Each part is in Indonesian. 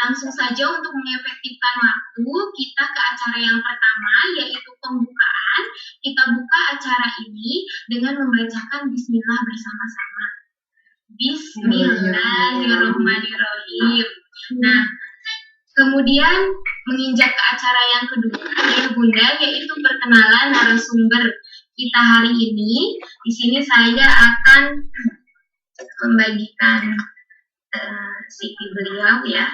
Langsung saja untuk mengefektifkan waktu, kita ke acara yang pertama, yaitu pembukaan. Kita buka acara ini dengan membacakan bismillah bersama-sama. Bismillahirrahmanirrahim. Nah, kemudian menginjak ke acara yang kedua, ya Bunda, yaitu perkenalan narasumber kita hari ini. Di sini saya akan membagikan CV beliau ya.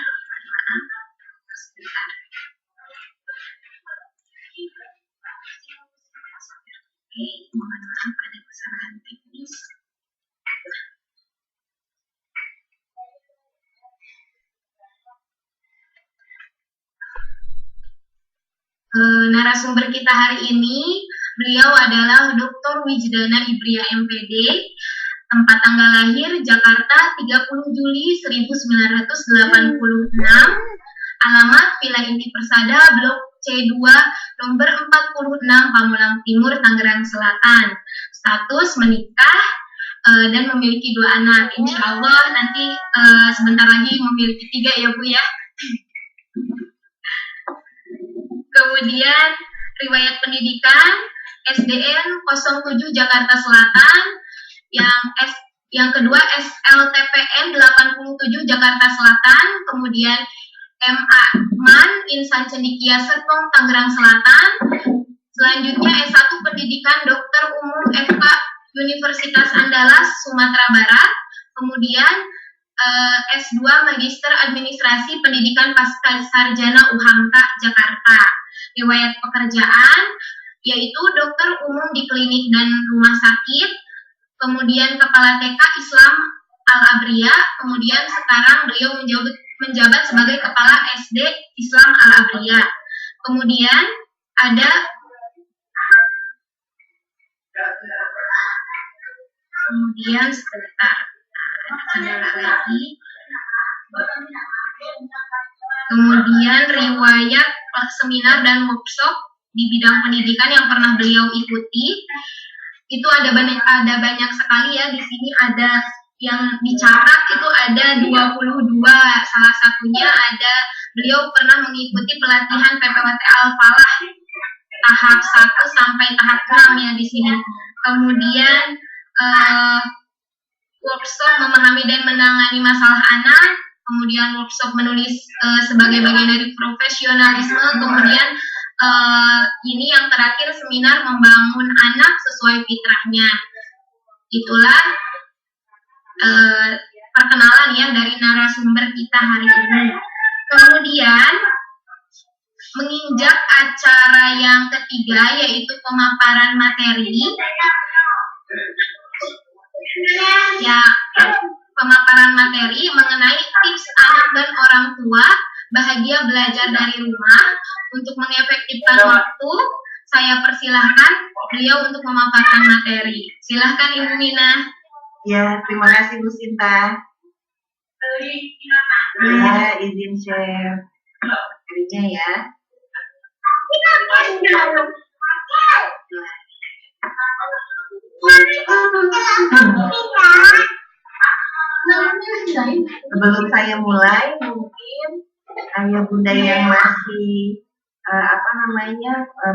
Oke, mohon maaf ada kesalahan teknis. Narasumber kita hari ini, beliau adalah Dr. Wijdana Ibria MPD, tempat tanggal lahir Jakarta 30 Juli 1986, alamat Villa Inti Persada, Blok C2, nomor 46, Pamulang Timur, Tangerang Selatan. Status menikah dan memiliki 2 anak. Insya Allah nanti sebentar lagi memiliki 3 ya Bu ya. Kemudian riwayat pendidikan SDN 07 Jakarta Selatan, yang kedua SLTPN 87 Jakarta Selatan, kemudian MA MAN Insan Cendikia Serpong Tangerang Selatan. Selanjutnya S1 Pendidikan Dokter Umum FK Universitas Andalas Sumatera Barat, kemudian S2 Magister Administrasi Pendidikan Pasca Sarjana UHAMKA Jakarta. Riwayat pekerjaan yaitu dokter umum di klinik dan rumah sakit, kemudian kepala TK Islam Al-Abriya, kemudian sekarang beliau menjabat sebagai kepala SD Islam Al-Abriya. Kemudian ada sebentar ada kendala lagi. Kemudian riwayat seminar dan workshop di bidang pendidikan yang pernah beliau ikuti itu ada banyak sekali ya. Di sini ada yang dicatat itu ada 22. Salah satunya ada beliau pernah mengikuti pelatihan PPWT Al-Falah tahap 1 sampai tahap 6 ya di sini. Kemudian workshop memahami dan menangani masalah anak, kemudian workshop menulis sebagai bagian dari profesionalisme, kemudian ini yang terakhir seminar membangun anak sesuai fitrahnya. Itulah perkenalan ya dari narasumber kita hari ini. Kemudian menginjak acara yang ketiga yaitu pemaparan materi. Ya, pemaparan materi mengenai tips anak dan orang tua bahagia belajar dari rumah. Untuk mengefektifkan waktu, saya persilahkan beliau untuk memaparkan materi. Silahkan Ibu Mina. Ya, terima kasih Bu Sinta. Ya, izin share materinya ya. Sebelum saya mulai, mungkin ayah bunda yang masih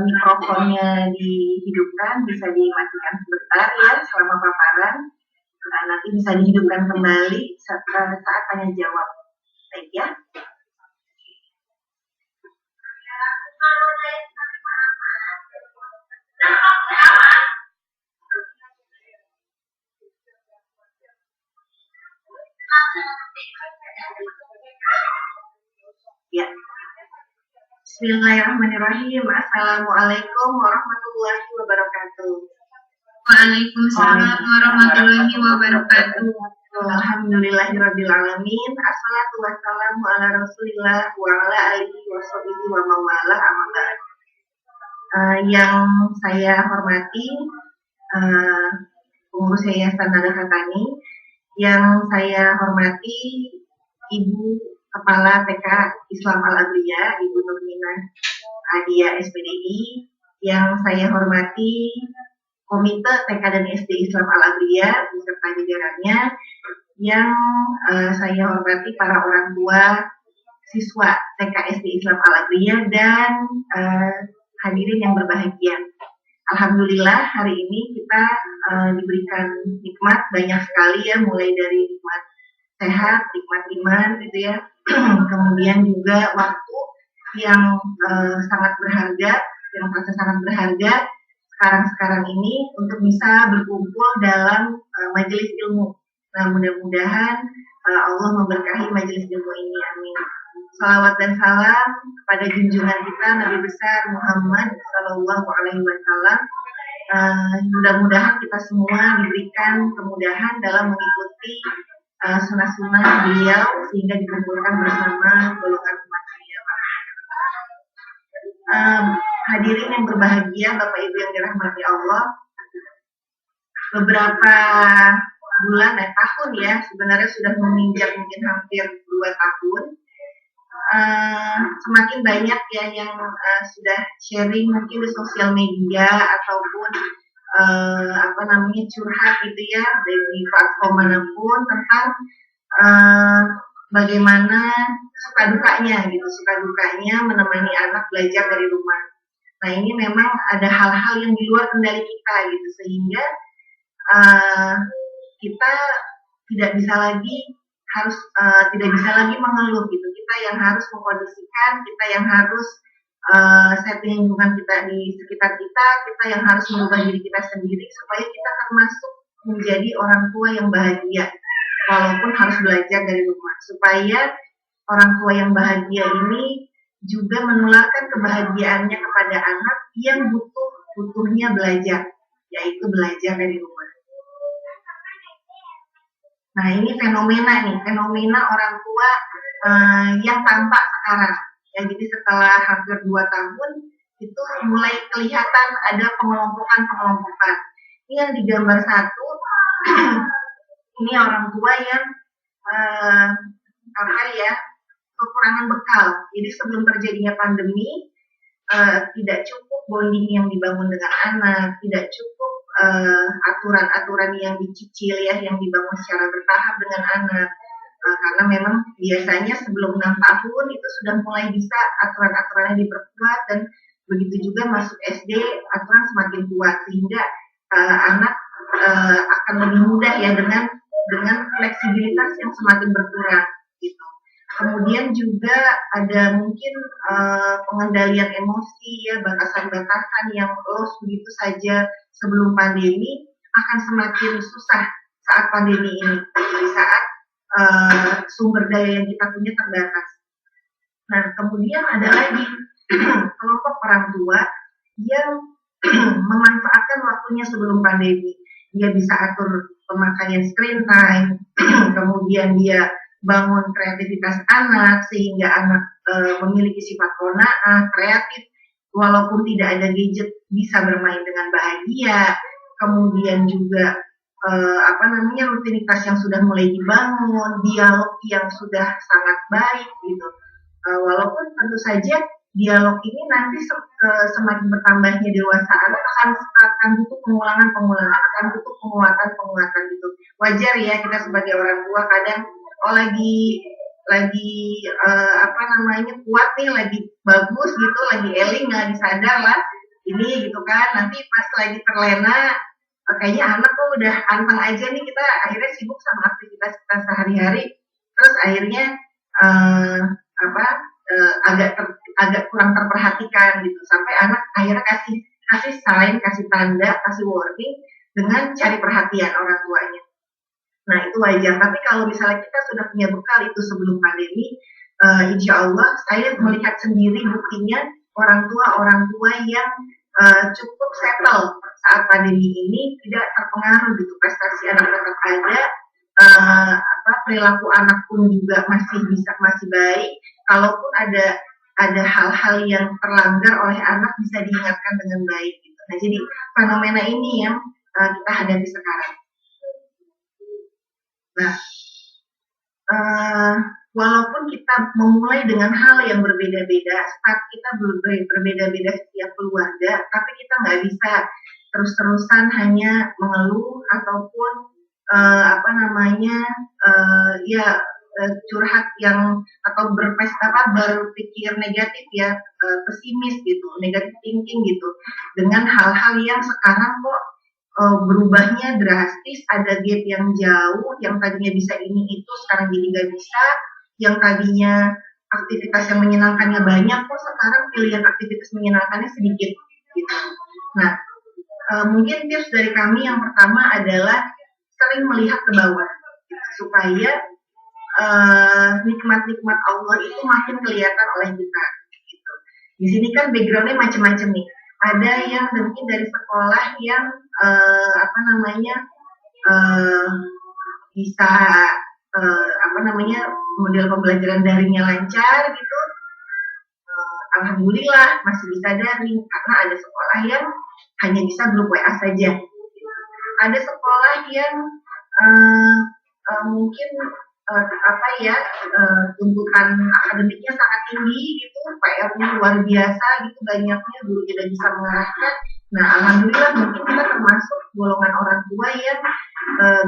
mikrofonnya dihidupkan bisa dimatikan sebentar ya selama paparan. Nanti bisa dihidupkan kembali saat tanya jawab. Baik ya. Ya. Bismillahirrahmanirrahim. Assalamualaikum warahmatullahi wabarakatuh. Waalaikumsalam warahmatullahi wabarakatuh. Alhamdulillahirabbil alamin. Assalatu wassalamu ala Rasulillah wa ala alihi washabihi wa mawalah amma ba'd. Yang saya hormati pengurus Yayasan Nada Hakani, yang saya hormati Ibu Kepala TK Islam Al-Abriya, Ibu Nurminah Adia SPDI, yang saya hormati Komite TK dan SD Islam Al-Abriya beserta jajarannya, yang saya hormati para orang tua siswa TK SD Islam Al-Agriya dan hadirin yang berbahagia. Alhamdulillah hari ini kita diberikan nikmat banyak sekali ya, mulai dari nikmat sehat, nikmat iman gitu ya, kemudian juga waktu yang sangat berharga, yang merasa sangat berharga sekarang ini untuk bisa berkumpul dalam majelis ilmu. Nah, mudah-mudahan Allah memberkahi majelis ilmu ini, amin. Salawat dan salam kepada junjungan kita Nabi besar Muhammad Sallallahu Alaihi Wasallam. Mudah-mudahan kita semua diberikan kemudahan dalam mengikuti sunnah-sunnah beliau sehingga dikumpulkan bersama golongan umat beliau. Hadirin yang berbahagia, Bapak Ibu yang dirahmati Allah, beberapa bulan, tahun ya, sebenarnya sudah menginjak mungkin hampir 2 tahun. Semakin banyak ya yang sudah sharing mungkin di sosial media ataupun curhat gitu ya dari platform manapun tentang bagaimana suka dukanya menemani anak belajar dari rumah. Nah, ini memang ada hal-hal yang di luar kendali kita gitu, sehingga kita tidak bisa lagi mengeluh gitu. Kita yang harus mengkondisikan, kita yang harus setting lingkungan kita di sekitar kita yang harus mengubah diri kita sendiri supaya kita termasuk menjadi orang tua yang bahagia walaupun harus belajar dari rumah, supaya orang tua yang bahagia ini juga menularkan kebahagiaannya kepada anak yang butuhnya belajar, yaitu belajar dari rumah. Nah, ini fenomena orang tua yang tampak sekarang. Ya, jadi setelah hampir 2 tahun itu mulai kelihatan ada pengelompokan. Ini yang digambar 1, ini orang tua yang kekurangan bekal. Jadi sebelum terjadinya pandemi tidak cukup bonding yang dibangun dengan anak, tidak cukup aturan-aturan yang dicicil ya, yang dibangun secara bertahap dengan anak. Karena memang biasanya sebelum 6 tahun itu sudah mulai bisa aturan-aturannya diperkuat, dan begitu juga masuk SD aturan semakin kuat sehingga anak akan lebih mudah ya dengan fleksibilitas yang semakin berkurang gitu. Kemudian juga ada mungkin pengendalian emosi ya, batasan-batasan yang loss begitu saja sebelum pandemi akan semakin susah saat pandemi ini, di saat sumber daya yang kita punya terbatas. Nah, kemudian ada lagi kelompok orang tua yang memanfaatkan waktunya sebelum pandemi. Dia bisa atur pemakaian screen time, kemudian dia bangun kreativitas anak sehingga anak memiliki sifat qanaah, kreatif, walaupun tidak ada gadget bisa bermain dengan bahagia. Kemudian juga rutinitas yang sudah mulai dibangun, dialog yang sudah sangat baik gitu. Walaupun tentu saja dialog ini nanti semakin bertambahnya dewasa anak akan butuh pengulangan, akan butuh penguatan gitu. Wajar ya kita sebagai orang tua kadang lagi kuat nih, lagi bagus gitu, lagi eling, nggak disadar lah ini gitu kan. Nanti pas lagi terlena kayaknya anak tuh udah anteng aja nih, kita akhirnya sibuk sama aktivitas kita sehari-hari, terus akhirnya agak kurang terperhatikan gitu, sampai anak akhirnya kasih sign, kasih tanda, kasih warning dengan cari perhatian orang tuanya. Nah, itu wajar. Tapi kalau misalnya kita sudah punya bekal itu sebelum pandemi, insya Allah saya melihat sendiri buktinya orang tua yang cukup settle saat pandemi ini, tidak terpengaruh gitu, prestasi anak tetap ada, perilaku anak pun juga masih baik. Kalaupun ada hal-hal yang terlanggar oleh anak bisa diingatkan dengan baik gitu. Nah, jadi fenomena ini yang kita hadapi sekarang. Nah, walaupun kita memulai dengan hal yang berbeda-beda, start kita berbeda-beda setiap keluarga, tapi kita nggak bisa terus-terusan hanya mengeluh ataupun curhat yang atau berpikir negatif ya, pesimis gitu, negatif thinking gitu, dengan hal-hal yang sekarang kok berubahnya drastis, ada gap yang jauh, yang tadinya bisa ini itu sekarang jadi nggak bisa, yang tadinya aktivitas yang menyenangkannya banyak kok sekarang pilihan aktivitas menyenangkannya sedikit gitu. Nah, mungkin tips dari kami yang pertama adalah sering melihat ke bawah supaya nikmat-nikmat Allah itu makin kelihatan oleh kita gitu. Di sini kan backgroundnya macam-macam nih. Ada yang mungkin dari sekolah yang bisa model pembelajaran daringnya lancar gitu. Alhamdulillah masih bisa daring karena ada sekolah yang hanya bisa grup WA saja. Ada sekolah yang mungkin tuntutan akademiknya sangat tinggi gitu, PR-nya luar biasa gitu, banyaknya guru tidak bisa mengarahkan. Nah, alhamdulillah mungkin kita termasuk golongan orang tua yang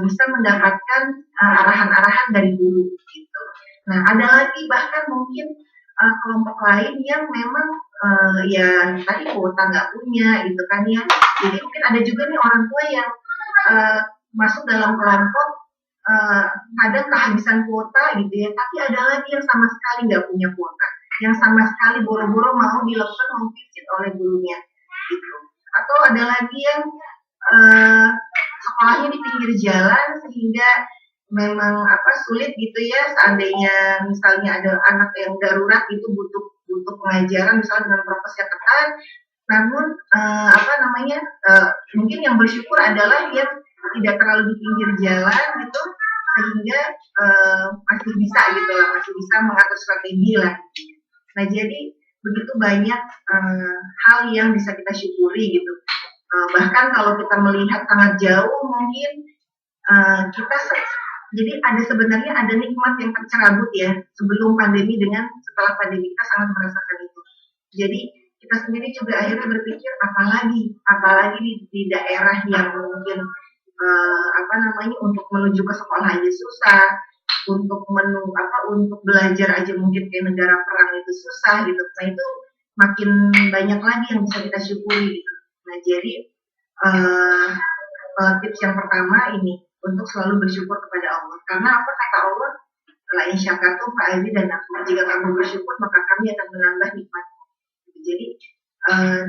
bisa mendapatkan arahan-arahan dari guru gitu. Nah, ada lagi bahkan mungkin kelompok lain yang memang ya tadi kuota nggak punya gitu kan ya. Jadi mungkin ada juga nih orang tua yang masuk dalam kelompok kadang kehabisan kuota gitu ya, tapi ada lagi yang sama sekali nggak punya kuota, yang sama sekali boro-boro mau dilakukan memvisit oleh gurunya gitu. Atau ada lagi yang sekolahnya di pinggir jalan sehingga memang sulit gitu ya, seandainya misalnya ada anak yang darurat itu butuh pengajaran misalnya dengan prokes yang ketat, namun mungkin yang bersyukur adalah yang tidak terlalu di pinggir jalan gitu, sehingga masih bisa gitu lah, masih bisa mengatur strategi lah. Nah, jadi begitu banyak hal yang bisa kita syukuri gitu. Bahkan kalau kita melihat sangat jauh mungkin jadi sebenarnya ada nikmat yang tercerabut ya sebelum pandemi dengan setelah pandemi, kita sangat merasakan itu. Jadi kita sendiri juga akhirnya berpikir apalagi di daerah yang mungkin untuk menuju ke sekolah aja susah, untuk belajar aja mungkin kayak negara perang itu susah gitu. Nah, itu makin banyak lagi yang bisa kita syukuri gitu. Nah, jadi tips yang pertama ini untuk selalu bersyukur kepada Allah. Karena apa kata Allah? La in syakartum fa azidannakum. Jika kamu bersyukur maka kami akan menambah nikmat-Mu. Jadi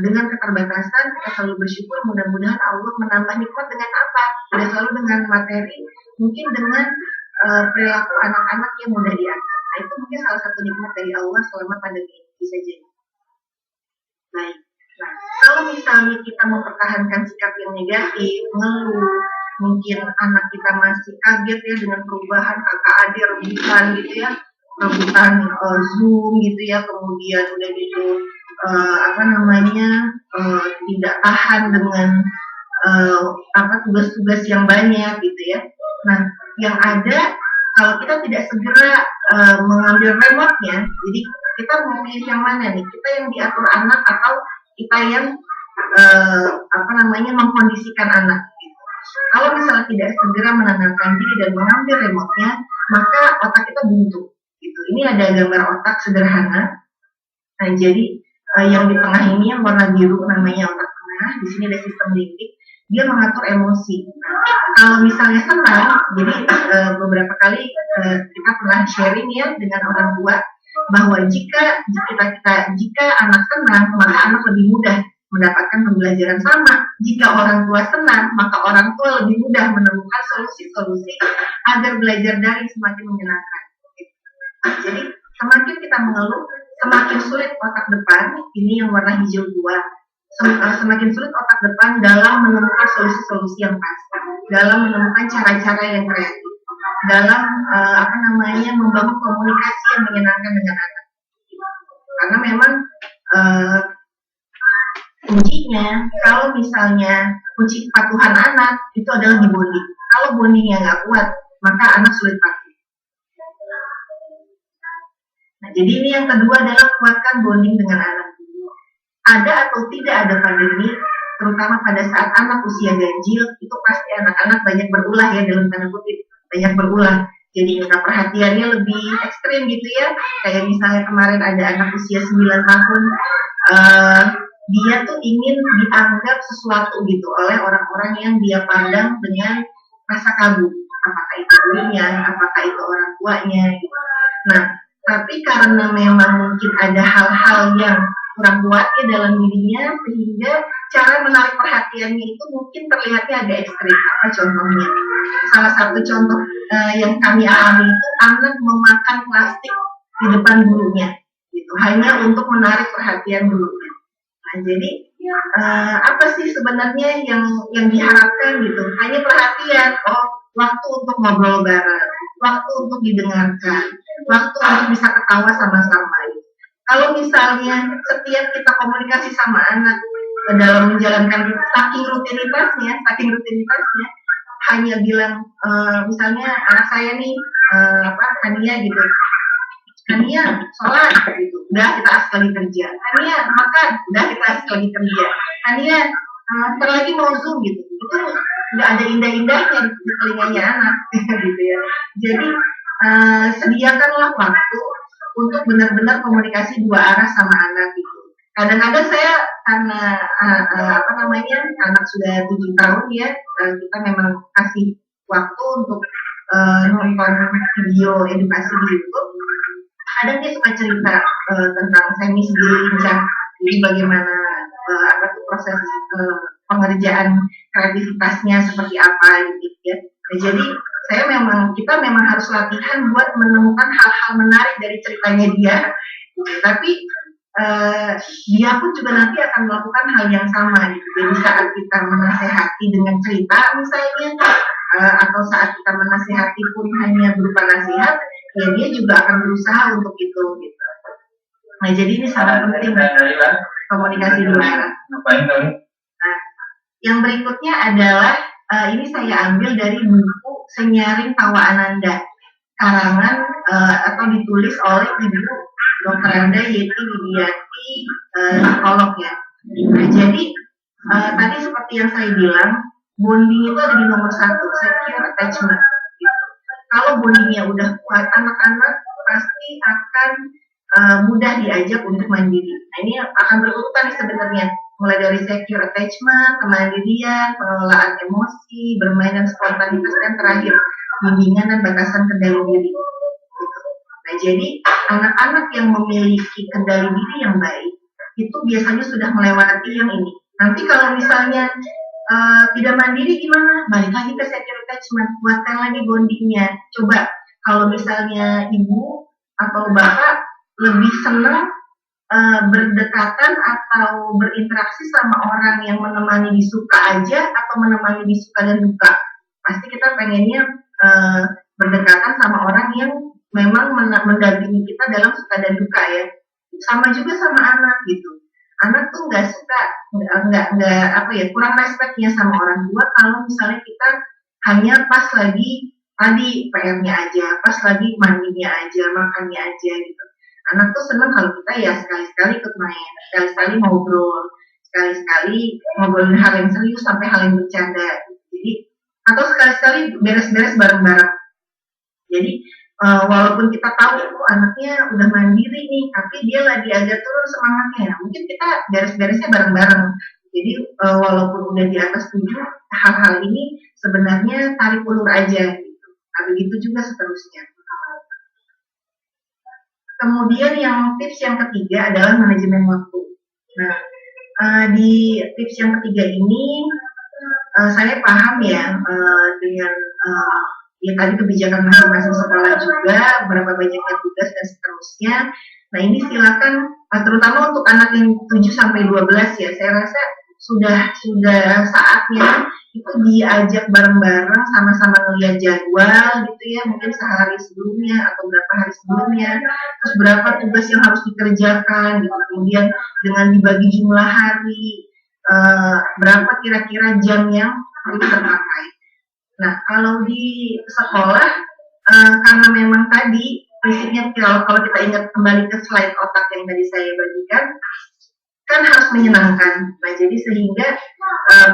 dengan keterbatasan kita selalu bersyukur, mudah-mudahan Allah menambah nikmat dengan apa? Tidak selalu dengan materi, mungkin dengan perilaku anak-anak yang mudah diatur. Nah, itu mungkin salah satu nikmat dari Allah selama pandemi ini bisa jadi. Baik. Nah, kalau misalnya kita mempertahankan sikap yang negatif, mengeluh, mungkin anak kita masih kaget ya dengan perubahan kakak adik rebutan gitu ya, rebutan Zoom gitu ya, kemudian udah gitu tidak tahan dengan tugas-tugas yang banyak gitu ya. Nah, yang ada kalau kita tidak segera mengambil remote-nya, jadi kita mau pilih yang mana nih? Kita yang diatur anak atau kita yang mengkondisikan anak gitu. Kalau misalnya tidak segera menenangkan diri dan mengambil remote-nya, maka otak kita buntu gitu. Ini ada gambar otak sederhana. Nah, jadi yang di tengah ini yang warna biru namanya otak tengah. Di sini ada sistem limbik, dia mengatur emosi. Kalau misalnya senang, jadi beberapa kali kita pernah sharing ya dengan orang tua bahwa jika anak senang, maka anak lebih mudah mendapatkan pembelajaran sama. Jika orang tua senang, maka orang tua lebih mudah menemukan solusi-solusi agar belajar daring semakin menyenangkan. Jadi semakin kita mengeluh, semakin sulit otak depan, ini yang warna hijau 2, semakin sulit otak depan dalam menemukan solusi-solusi yang pas, dalam menemukan cara-cara yang kreatif, dalam membangun komunikasi yang menyenangkan dengan anak. Karena memang kuncinya, kalau misalnya kunci kepatuhan anak itu adalah di bonding. Kalau bondingnya nggak kuat, maka anak sulit patuh. Nah, jadi ini yang kedua adalah kuatkan bonding dengan anak. Ada atau tidak ada pandemi, terutama pada saat anak usia ganjil, itu pasti anak-anak banyak berulah ya, dalam tanda kutip, banyak berulah. jadi minta perhatiannya lebih ekstrim gitu ya. Kayak misalnya kemarin ada anak usia 9 tahun, dia tuh ingin dianggap sesuatu gitu oleh orang-orang yang dia pandang dengan rasa kagum. Apakah itu gurunya, apakah itu orang tuanya gitu. Nah, tapi karena memang mungkin ada hal-hal yang kurang kuatnya dalam dirinya, sehingga cara menarik perhatiannya itu mungkin terlihatnya agak ekstrim. Apa contohnya? Salah satu contoh yang kami alami itu anak memakan plastik di depan gurunya, gitu, hanya untuk menarik perhatian gurunya. Nah, jadi apa sih sebenarnya yang diharapkan gitu? Hanya perhatian, waktu untuk ngobrol bareng, waktu untuk didengarkan, waktu untuk bisa ketawa sama-sama. Kalau misalnya setiap kita komunikasi sama anak dalam menjalankan saking rutinitasnya hanya bilang misalnya anak saya nih Hania gitu, Hania sholat gitu, udah kita asik lagi kerja. Hania makan, udah kita asik lagi kerja. Hania ntar lagi mau zoom gitu, itu nggak ada indah-indahnya di telinganya anak gitu ya. Jadi sediakanlah waktu untuk benar-benar komunikasi dua arah sama anak gitu. Kadang-kadang saya karena anak sudah 7 tahun ya, kita memang kasih waktu untuk nonton video edukasi di YouTube. Kadang dia suka cerita tentang semi segala lincah, jadi bagaimana proses pengerjaan kreativitasnya seperti apa gitu ya. Nah, jadi kita memang harus latihan buat menemukan hal-hal menarik dari ceritanya dia. Tapi dia pun juga nanti akan melakukan hal yang sama gitu. Jadi saat kita menasehati dengan cerita misalnya, atau saat kita menasehati pun hanya berupa nasihat, ya dia juga akan berusaha untuk itu gitu. Nah, jadi ini sangat penting komunikasi dua arah. Nah, yang berikutnya adalah ini saya ambil dari buku Senyaring Tawa Ananda, karangan atau ditulis oleh Ibu Dr. Anda Yeti Widiati, psikolog ya. Nah, jadi tadi seperti yang saya bilang, bonding itu ada di nomor 1, secure attachment. Gitu. Kalau bondingnya udah kuat, anak-anak pasti akan mudah diajak untuk mandiri. Nah, ini akan berurutan sebenarnya, mulai dari secure attachment, kemandirian, pengelolaan emosi, bermain dan spontanitas, dan terakhir bimbingan dan batasan kendali diri. Gitu. Nah, jadi anak-anak yang memiliki kendali diri yang baik itu biasanya sudah melewati yang ini. Nanti kalau misalnya tidak mandiri gimana? Balik lagi ke secure attachment, buatkan lagi bondingnya. Coba kalau misalnya ibu atau bapak lebih senang berdekatan atau berinteraksi sama orang yang menemani di suka aja atau menemani di suka dan duka, pasti kita pengennya berdekatan sama orang yang memang mendampingi kita dalam suka dan duka ya. Sama juga sama anak gitu. Anak tuh nggak suka, kurang respeknya sama orang tua kalau misalnya kita hanya pas lagi tadi PR-nya aja, pas lagi mandinya aja, makannya aja gitu. Anak tuh seneng kalau kita ya sekali-sekali ikut main, sekali-sekali ngobrol, sekali-sekali ngobrolin hal yang serius sampai hal yang bercanda. Jadi atau sekali-sekali beres-beres bareng-bareng. Jadi walaupun kita tahu anaknya udah mandiri nih, tapi dia lagi agak turun semangatnya, mungkin kita beres-beresnya bareng-bareng. Jadi walaupun udah di atas 7, hal-hal ini sebenarnya tarik ulur aja gitu. Nah, begitu juga seterusnya. Kemudian tips yang ketiga adalah manajemen waktu. Nah, di tips yang ketiga ini saya paham ya dengan ya tadi kebijakan masing-masing sekolah juga, berapa banyaknya tugas dan seterusnya. Nah, ini silakan terutama untuk anak yang 7 sampai 12 ya, saya rasa sudah saatnya itu diajak bareng-bareng, sama-sama ngeliat jadwal gitu ya, mungkin sehari sebelumnya atau berapa hari sebelumnya, terus berapa tugas yang harus dikerjakan gitu. Kemudian dengan dibagi jumlah hari, berapa kira-kira jam yang perlu terpakai. Nah, kalau di sekolah, karena memang tadi prinsipnya kalau kita ingat kembali ke slide otak yang tadi saya bagikan, kan harus menyenangkan. Nah, jadi sehingga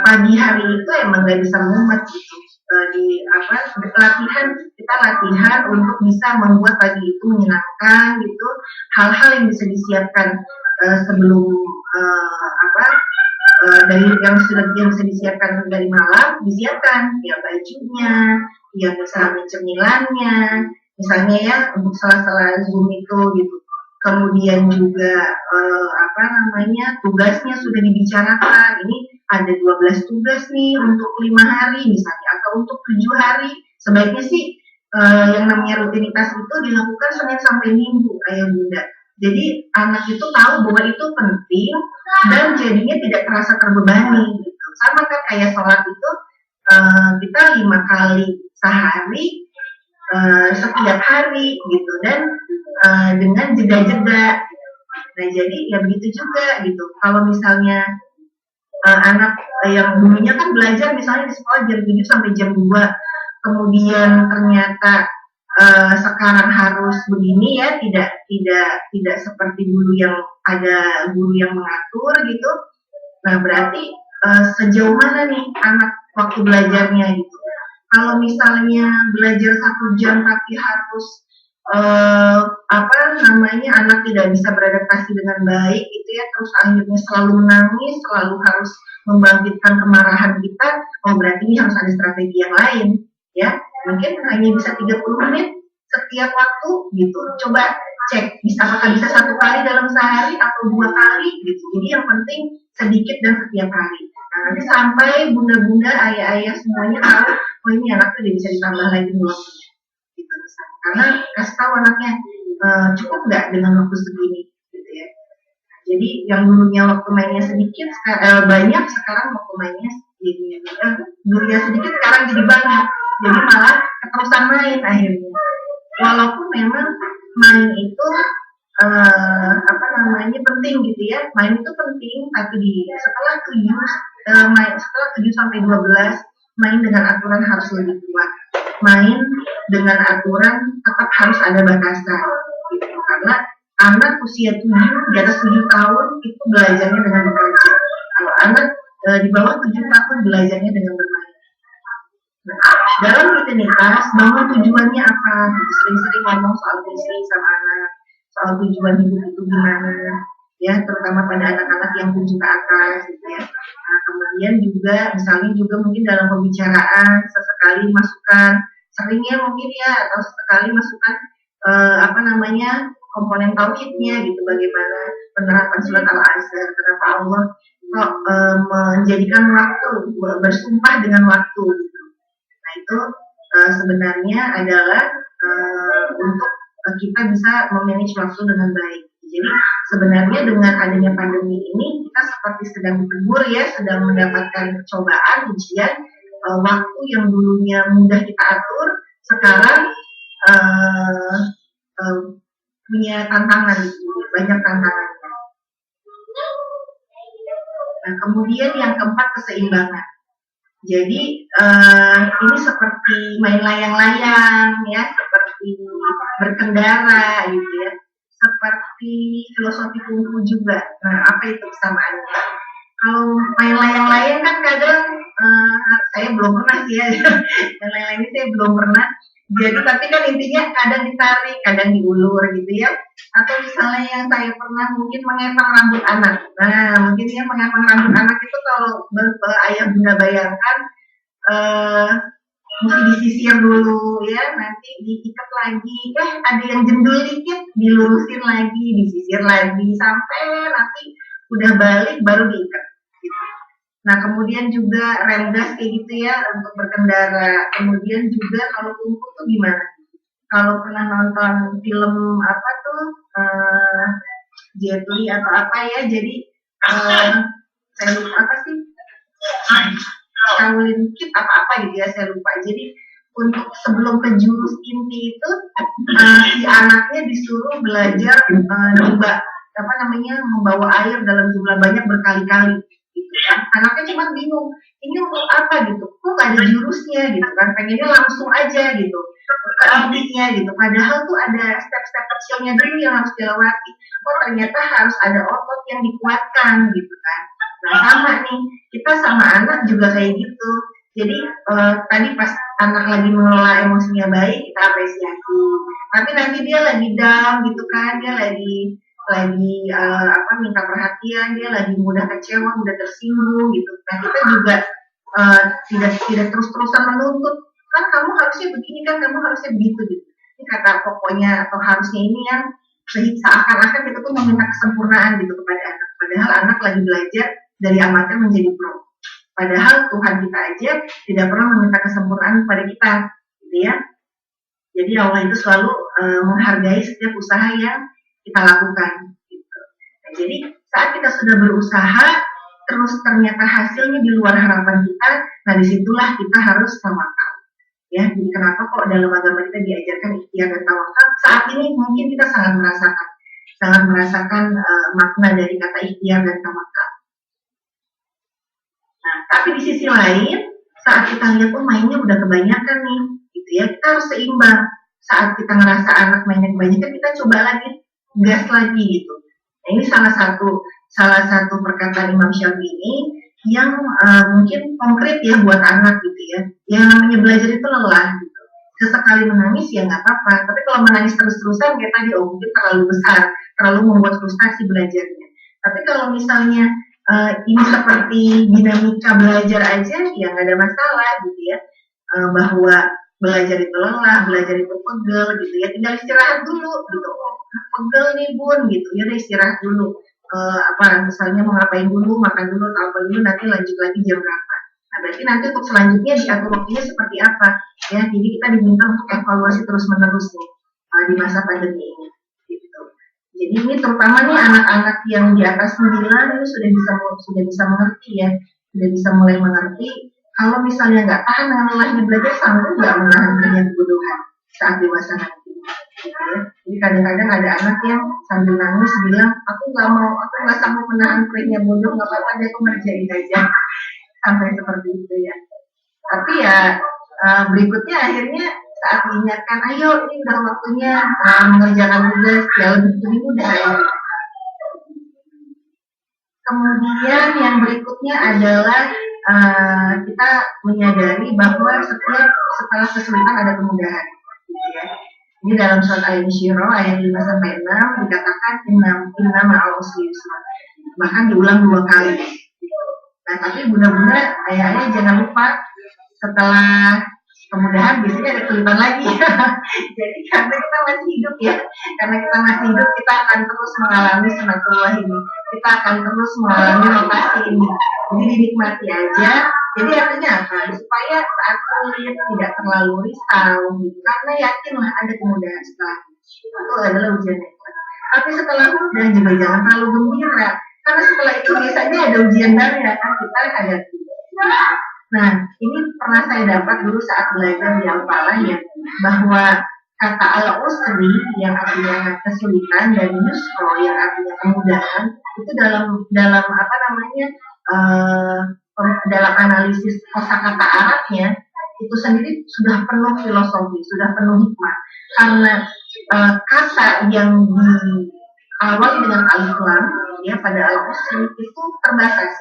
pagi hari itu emang nggak bisa mumet gitu. kita latihan untuk bisa membuat pagi itu menyenangkan gitu, hal-hal yang bisa disiapkan sebelum dari yang bisa disiapkan dari malam disiapkan ya, bajunya ya, misalnya cemilannya misalnya ya, untuk sela-sela Zoom itu gitu. Kemudian juga tugasnya sudah dibicarakan, ini ada 12 tugas nih untuk 5 hari misalnya, atau untuk 7 hari. Sebaiknya sih yang namanya rutinitas itu dilakukan Senin sampai Minggu, Ayah Bunda. Jadi anak itu tahu bahwa itu penting dan jadinya tidak terasa terbebani gitu. Sama kan kayak sholat itu, kita 5 kali sehari, setiap hari gitu, dan dengan jeda-jeda. Nah jadi ya begitu juga gitu. Kalau misalnya anak yang dulunya kan belajar misalnya di sekolah jam 7 sampai jam 2, kemudian ternyata sekarang harus begini ya, tidak seperti dulu yang ada guru yang mengatur gitu. Nah berarti sejauh mana nih anak waktu belajarnya gitu. Kalau misalnya belajar 1 jam tapi harus anak tidak bisa beradaptasi dengan baik gitu ya, terus akhirnya selalu menangis, selalu harus membangkitkan kemarahan kita, berarti ini harus ada strategi yang lain ya. Mungkin hanya bisa 30 menit setiap waktu gitu. Coba cek apakah bisa 1 kali dalam sehari atau 2 kali gitu. Jadi yang penting sedikit dan setiap hari. Nah, nanti sampai bunda-bunda, ayah-ayah semuanya tahu, ini anak tuh bisa ditambah lagi waktunya gitu misalnya. Karena kasih tahu anaknya cukup nggak dengan waktu segini gitu ya. Jadi yang dulunya waktu mainnya sedikit banyak, sekarang waktu mainnya dulunya sedikit sekarang jadi banyak, jadi malah keterusan main akhirnya. Walaupun memang main itu penting gitu ya, main itu penting, tapi setelah 7 sampai 12 main dengan aturan harus lebih kuat, main dengan aturan tetap harus ada batasan gitu. Karena anak usia 7, di atas 7 tahun itu belajarnya dengan bekerja. Kalau anak di bawah 7 tahun belajarnya dengan bermain. Nah, dalam rutinitas bangun tujuannya apa? Sering-sering ngomong soal visi sama anak, soal tujuan hidup itu gimana ya, terutama pada anak-anak yang 7 ke atas gitu ya. Nah, kemudian juga misalnya juga mungkin dalam pembicaraan sesekali masukkan, seringnya mungkin ya, atau sesekali masukkan komponen tauhidnya gitu, bagaimana penerapan surat Al-Asr, kenapa Allah kok menjadikan waktu, bersumpah dengan waktu gitu. Nah itu sebenarnya adalah untuk kita bisa memanage waktu dengan baik. Jadi sebenarnya dengan adanya pandemi ini kita seperti sedang ditegur ya, sedang mendapatkan cobaan, ujian, waktu yang dulunya mudah kita atur sekarang punya tantangan, banyak tantangannya. Nah kemudian yang keempat, keseimbangan. Jadi ini seperti main layang-layang ya, seperti berkendara gitu ya, seperti filosofi kungfu juga. Nah apa itu kesamaannya? Kalau main layang-layang kan kadang saya belum pernah sih ya, main layang-layang ini saya belum pernah. Jadi tapi kan intinya kadang ditarik, kadang diulur gitu ya. Atau misalnya yang saya pernah mungkin mengepang rambut anak. Nah mungkin ya mengepang rambut anak itu kalau ayah bunda bayangkan mesti disisir dulu ya, nanti diikat lagi, ada yang jendul dikit, dilurusin lagi, disisir lagi, sampai nanti udah balik baru diikat gitu. Nah kemudian juga rem gas kayak gitu ya untuk berkendara. Kemudian juga kalau kungfu tuh gimana? Kalau pernah nonton film apa tuh Jet Li atau apa ya, jadi saya lupa apa sih, Shaolin Kid apa gitu ya, saya lupa. Jadi untuk sebelum ke jurus inti itu si anaknya disuruh belajar membawa air dalam jumlah banyak berkali-kali gitu kan. Anaknya cuma bingung, ini untuk apa gitu, kok gak ada jurusnya gitu kan, pengennya langsung aja gitu ke intinya gitu, padahal tuh ada step-step kecilnya dulu yang harus dilewati. Ternyata harus ada otot yang dikuatkan gitu kan. Nah sama nih, kita sama anak juga kayak gitu. Jadi tadi pas anak lagi mengelola emosinya baik, kita apresiasi. Tapi nanti dia lagi down gitu kan, dia lagi minta perhatian, dia lagi mudah kecewa, mudah tersinggung gitu. Nah kita juga tidak terus-terusan menuntut, kan kamu harusnya begini, kan kamu harusnya begitu gitu. Ini kata pokoknya atau harusnya ini yang seakan-akan kita tuh meminta kesempurnaan gitu kepada anak. Padahal anak lagi belajar dari amatir menjadi pro. Padahal Tuhan kita aja tidak pernah meminta kesempurnaan kepada kita, gitu ya. Jadi Allah itu selalu menghargai setiap usaha yang kita lakukan. Gitu. Nah, jadi saat kita sudah berusaha, terus ternyata hasilnya di luar harapan kita, nah disitulah kita harus tawakal. Ya, jadi kenapa kok dalam agama kita diajarkan ikhtiar dan tawakal? Saat ini mungkin kita sangat merasakan makna dari kata ikhtiar dan tawakal. Nah, tapi di sisi lain, saat kita lihat mainnya udah kebanyakan nih, gitu ya, kita harus seimbang. Saat kita ngerasa anak mainnya kebanyakan, kita coba lagi, gas lagi gitu. Nah, ini salah satu perkataan Imam Syafi'i yang mungkin konkret ya buat anak gitu ya. Yang namanya belajar itu lelah gitu. Sesekali menangis ya nggak apa-apa, tapi kalau menangis terus-terusan kayak tadi mungkin terlalu besar, terlalu membuat frustasi belajarnya. Tapi kalau misalnya ini seperti dinamika belajar aja ya nggak ada masalah gitu ya, bahwa belajar itu lelah, belajar itu pegel gitu ya, tinggal istirahat dulu gitu. Pegel nih bun gitu ya, udah istirahat dulu, misalnya mau ngapain dulu, makan dulu atau apa dulu, nanti lanjut lagi jam berapa. Nah berarti nanti untuk selanjutnya diatur waktunya seperti apa ya. Jadi kita diminta untuk evaluasi terus menerus nih di masa pandemi ini gitu. Jadi ini terutama nih anak-anak yang di atas 9 ini sudah bisa mengerti ya, sudah bisa mulai mengerti kalau misalnya nggak tahan dengan lelahnya belajar, sanggup nggak menahan kenyang kebodohan saat dewasa nanti. Gitu ya. Jadi kadang-kadang ada anak yang sambil nangis bilang, aku nggak sanggup menahan perihnya bodoh, nggak apa-apa deh, aku ngerjain aja, sampai seperti itu ya. Tapi ya berikutnya akhirnya saat diingatkan, ayo ini udah waktunya mengerjakan tugas, ya lebih mudah ya. Kemudian yang berikutnya adalah kita menyadari bahwa setelah kesulitan ada kemudahan. Gitu ya. Ini dalam surat Al-Insyirah ayat 5-6 dikatakan inna ma'al usri yusra. Bahkan diulang 2 kali. Nah, tapi bunda-bunda ayah-ayah jangan lupa setelah kemudahan biasanya ada kesulitan lagi. Jadi karena kita masih hidup ya, kita akan terus mengalami sunatullah ini. Kita akan terus mengalami rotasi ini. Jadi dinikmati aja. Jadi artinya apa? Supaya saat sulit tidak terlalu risau gitu. Karena yakinlah ada kemudahan setelah itu adalah ujian nikmat. Tapi setelah mudah juga jangan terlalu gembira. Karena setelah itu biasanya ada ujian baru ya kan kita hadapi. Nah, ini pernah saya dapat dulu saat belajar di Al-Falah ya, bahwa kata al-usri yang artinya kesulitan dan yusro yang artinya kemudahan itu dalam dalam analisis kosakata Arabnya itu sendiri sudah penuh filosofi, sudah penuh hikmah. Karena kata yang diawali dengan alif lam ya pada al-usri itu terbatas.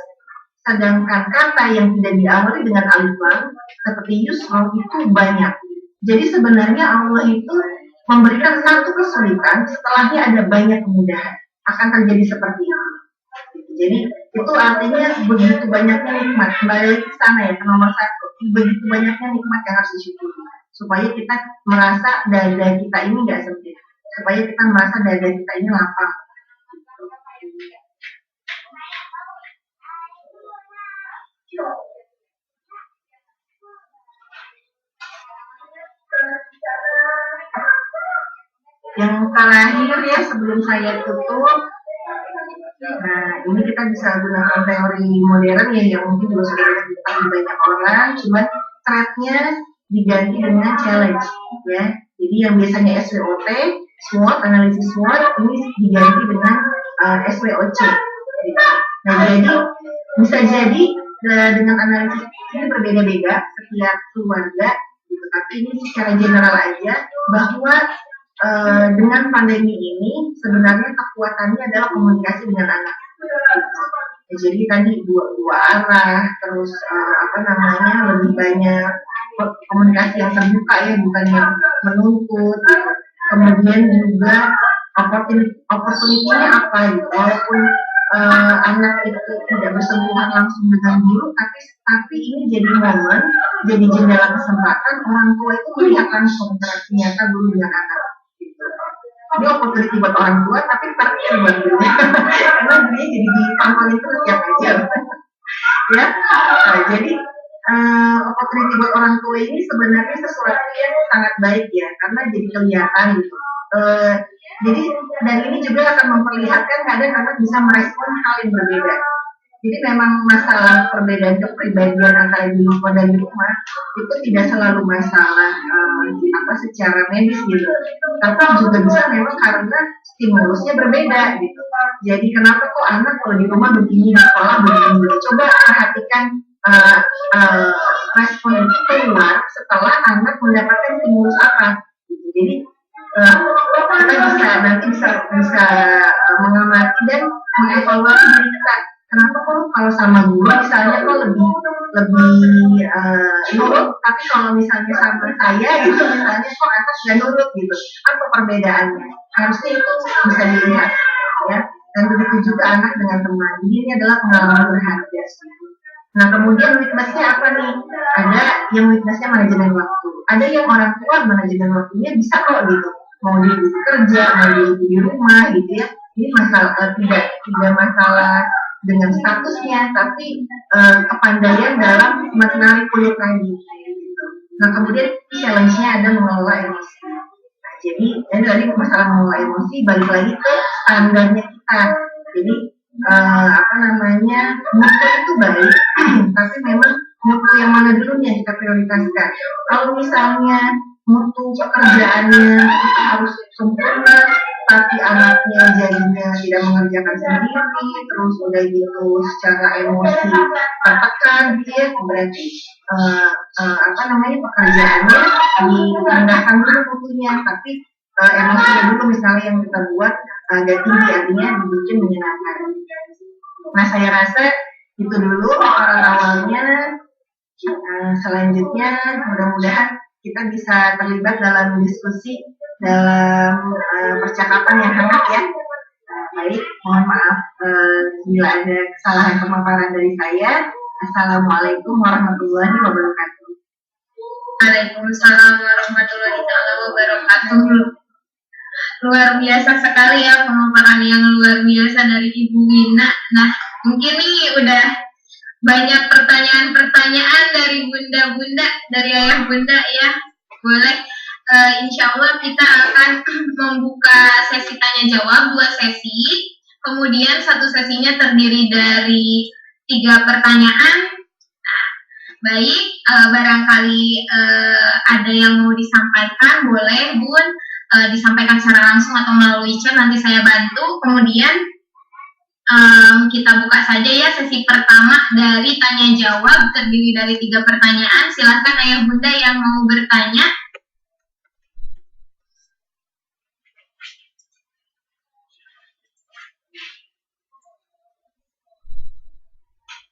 Sedangkan kata yang tidak diawali dengan alif lam seperti yusro itu banyak. Jadi sebenarnya Allah itu memberikan satu kesulitan, setelahnya ada banyak kemudahan. Akan terjadi seperti itu. Jadi itu artinya begitu banyaknya nikmat. Kembali lagi ke sana ya, ke nomor 1. Begitu banyaknya nikmat yang harus disyukuri. Supaya kita merasa dada kita ini nggak sempit. Supaya kita merasa dada kita ini lapang. Yang terakhir ya sebelum saya tutup, nah ini kita bisa gunakan teori modern ya yang mungkin juga sudah diketahui banyak orang, cuman thread-nya diganti dengan challenge ya. Jadi yang biasanya SWOT, SWOT, analisis SWOT, ini diganti dengan SWOC. Nah jadi bisa jadi dengan analisis ini berbeda-beda setiap keluarga, gitu. Tapi ini secara general aja bahwa dengan pandemi ini sebenarnya kekuatannya adalah komunikasi dengan anak. Jadi tadi dua arah, terus lebih banyak komunikasi yang terbuka ya, bukan yang menuntut gitu. Kemudian juga opportunity-nya apa gitu, walaupun anak itu tidak bersentuhan langsung dengan guru, tapi ini jadi momen, jadi jendela kesempatan orang tua itu melihat langsung interaksi nyata guru dengan anak gitu. Ini opportunity buat orang tua, tapi parkir buat guru karena dia jadi ditampilin terus tiap jam ya. Jadi opportunity buat orang tua ini sebenarnya sesuatu yang sangat baik ya, karena jadi kelihatan gitu. Jadi dan ini juga akan memperlihatkan kadang anak bisa merespon hal yang berbeda. Jadi memang masalah perbedaan kepribadian antara di luar dan di rumah itu tidak selalu masalah secara medis gitu, tapi juga bisa memang karena stimulusnya berbeda gitu. Jadi kenapa kok anak kalau di rumah begini, di sekolah begini gitu. Coba perhatikan respon itu keluar setelah anak mendapatkan stimulus apa gitu. Jadi kita nanti bisa mengamati dan mengevaluasi diri kita. Kenapa kok kalau sama guru misalnya kok lebih nurut, tapi kalau misalnya sama saya gitu misalnya kok anak nggak nurut gitu. Apa perbedaannya? Harusnya itu bisa dilihat ya. Dan begitu juga anak dengan teman. Ini adalah pengalaman berharga. Nah kemudian weakness-nya apa nih? Ada yang weakness-nya manajemen waktu. Ada yang orang tua manajemen waktunya bisa kok gitu. Mau dia kerja, mau dia di rumah gitu ya. Ini masalah tidak masalah dengan statusnya, tapi kepandaian dalam menarik kulit lagi gitu. Nah kemudian challenge-nya ada mengelola emosi. Nah, jadi dari masalah mengelola emosi balik lagi ke standarnya kita. Jadi mutu itu baik, tapi memang mutu yang mana dulu yang kita prioritaskan. Kalau misalnya mutu pekerjaannya itu harus sempurna, tapi anaknya jadinya tidak mengerjakan sendiri, terus udah gitu secara emosi tertekan gitu ya, berarti pekerjaannya direndahkan dulu mutunya, tapi emosinya dulu misalnya yang kita buat agak tinggi, artinya dibikin menyenangkan. Nah saya rasa itu dulu awalnya. Selanjutnya mudah-mudahan kita bisa terlibat dalam diskusi, dalam percakapan yang hangat ya. Baik, mohon maaf bila ada kesalahan pemaparan dari saya. Assalamualaikum warahmatullahi wabarakatuh. Waalaikumsalam warahmatullahi wabarakatuh. Luar biasa sekali ya pemaparan yang luar biasa dari Ibu Wina. Nah, mungkin nih udah banyak pertanyaan-pertanyaan dari bunda-bunda, dari ayah bunda ya. Boleh, insya Allah kita akan membuka sesi tanya jawab, 2 sesi. Kemudian satu sesinya terdiri dari 3 pertanyaan. Nah, baik, barangkali ada yang mau disampaikan, boleh Bun, disampaikan secara langsung atau melalui chat, nanti saya bantu. Kemudian kita buka saja ya sesi pertama dari tanya jawab, terdiri dari 3 pertanyaan. Silahkan ayah bunda yang mau bertanya.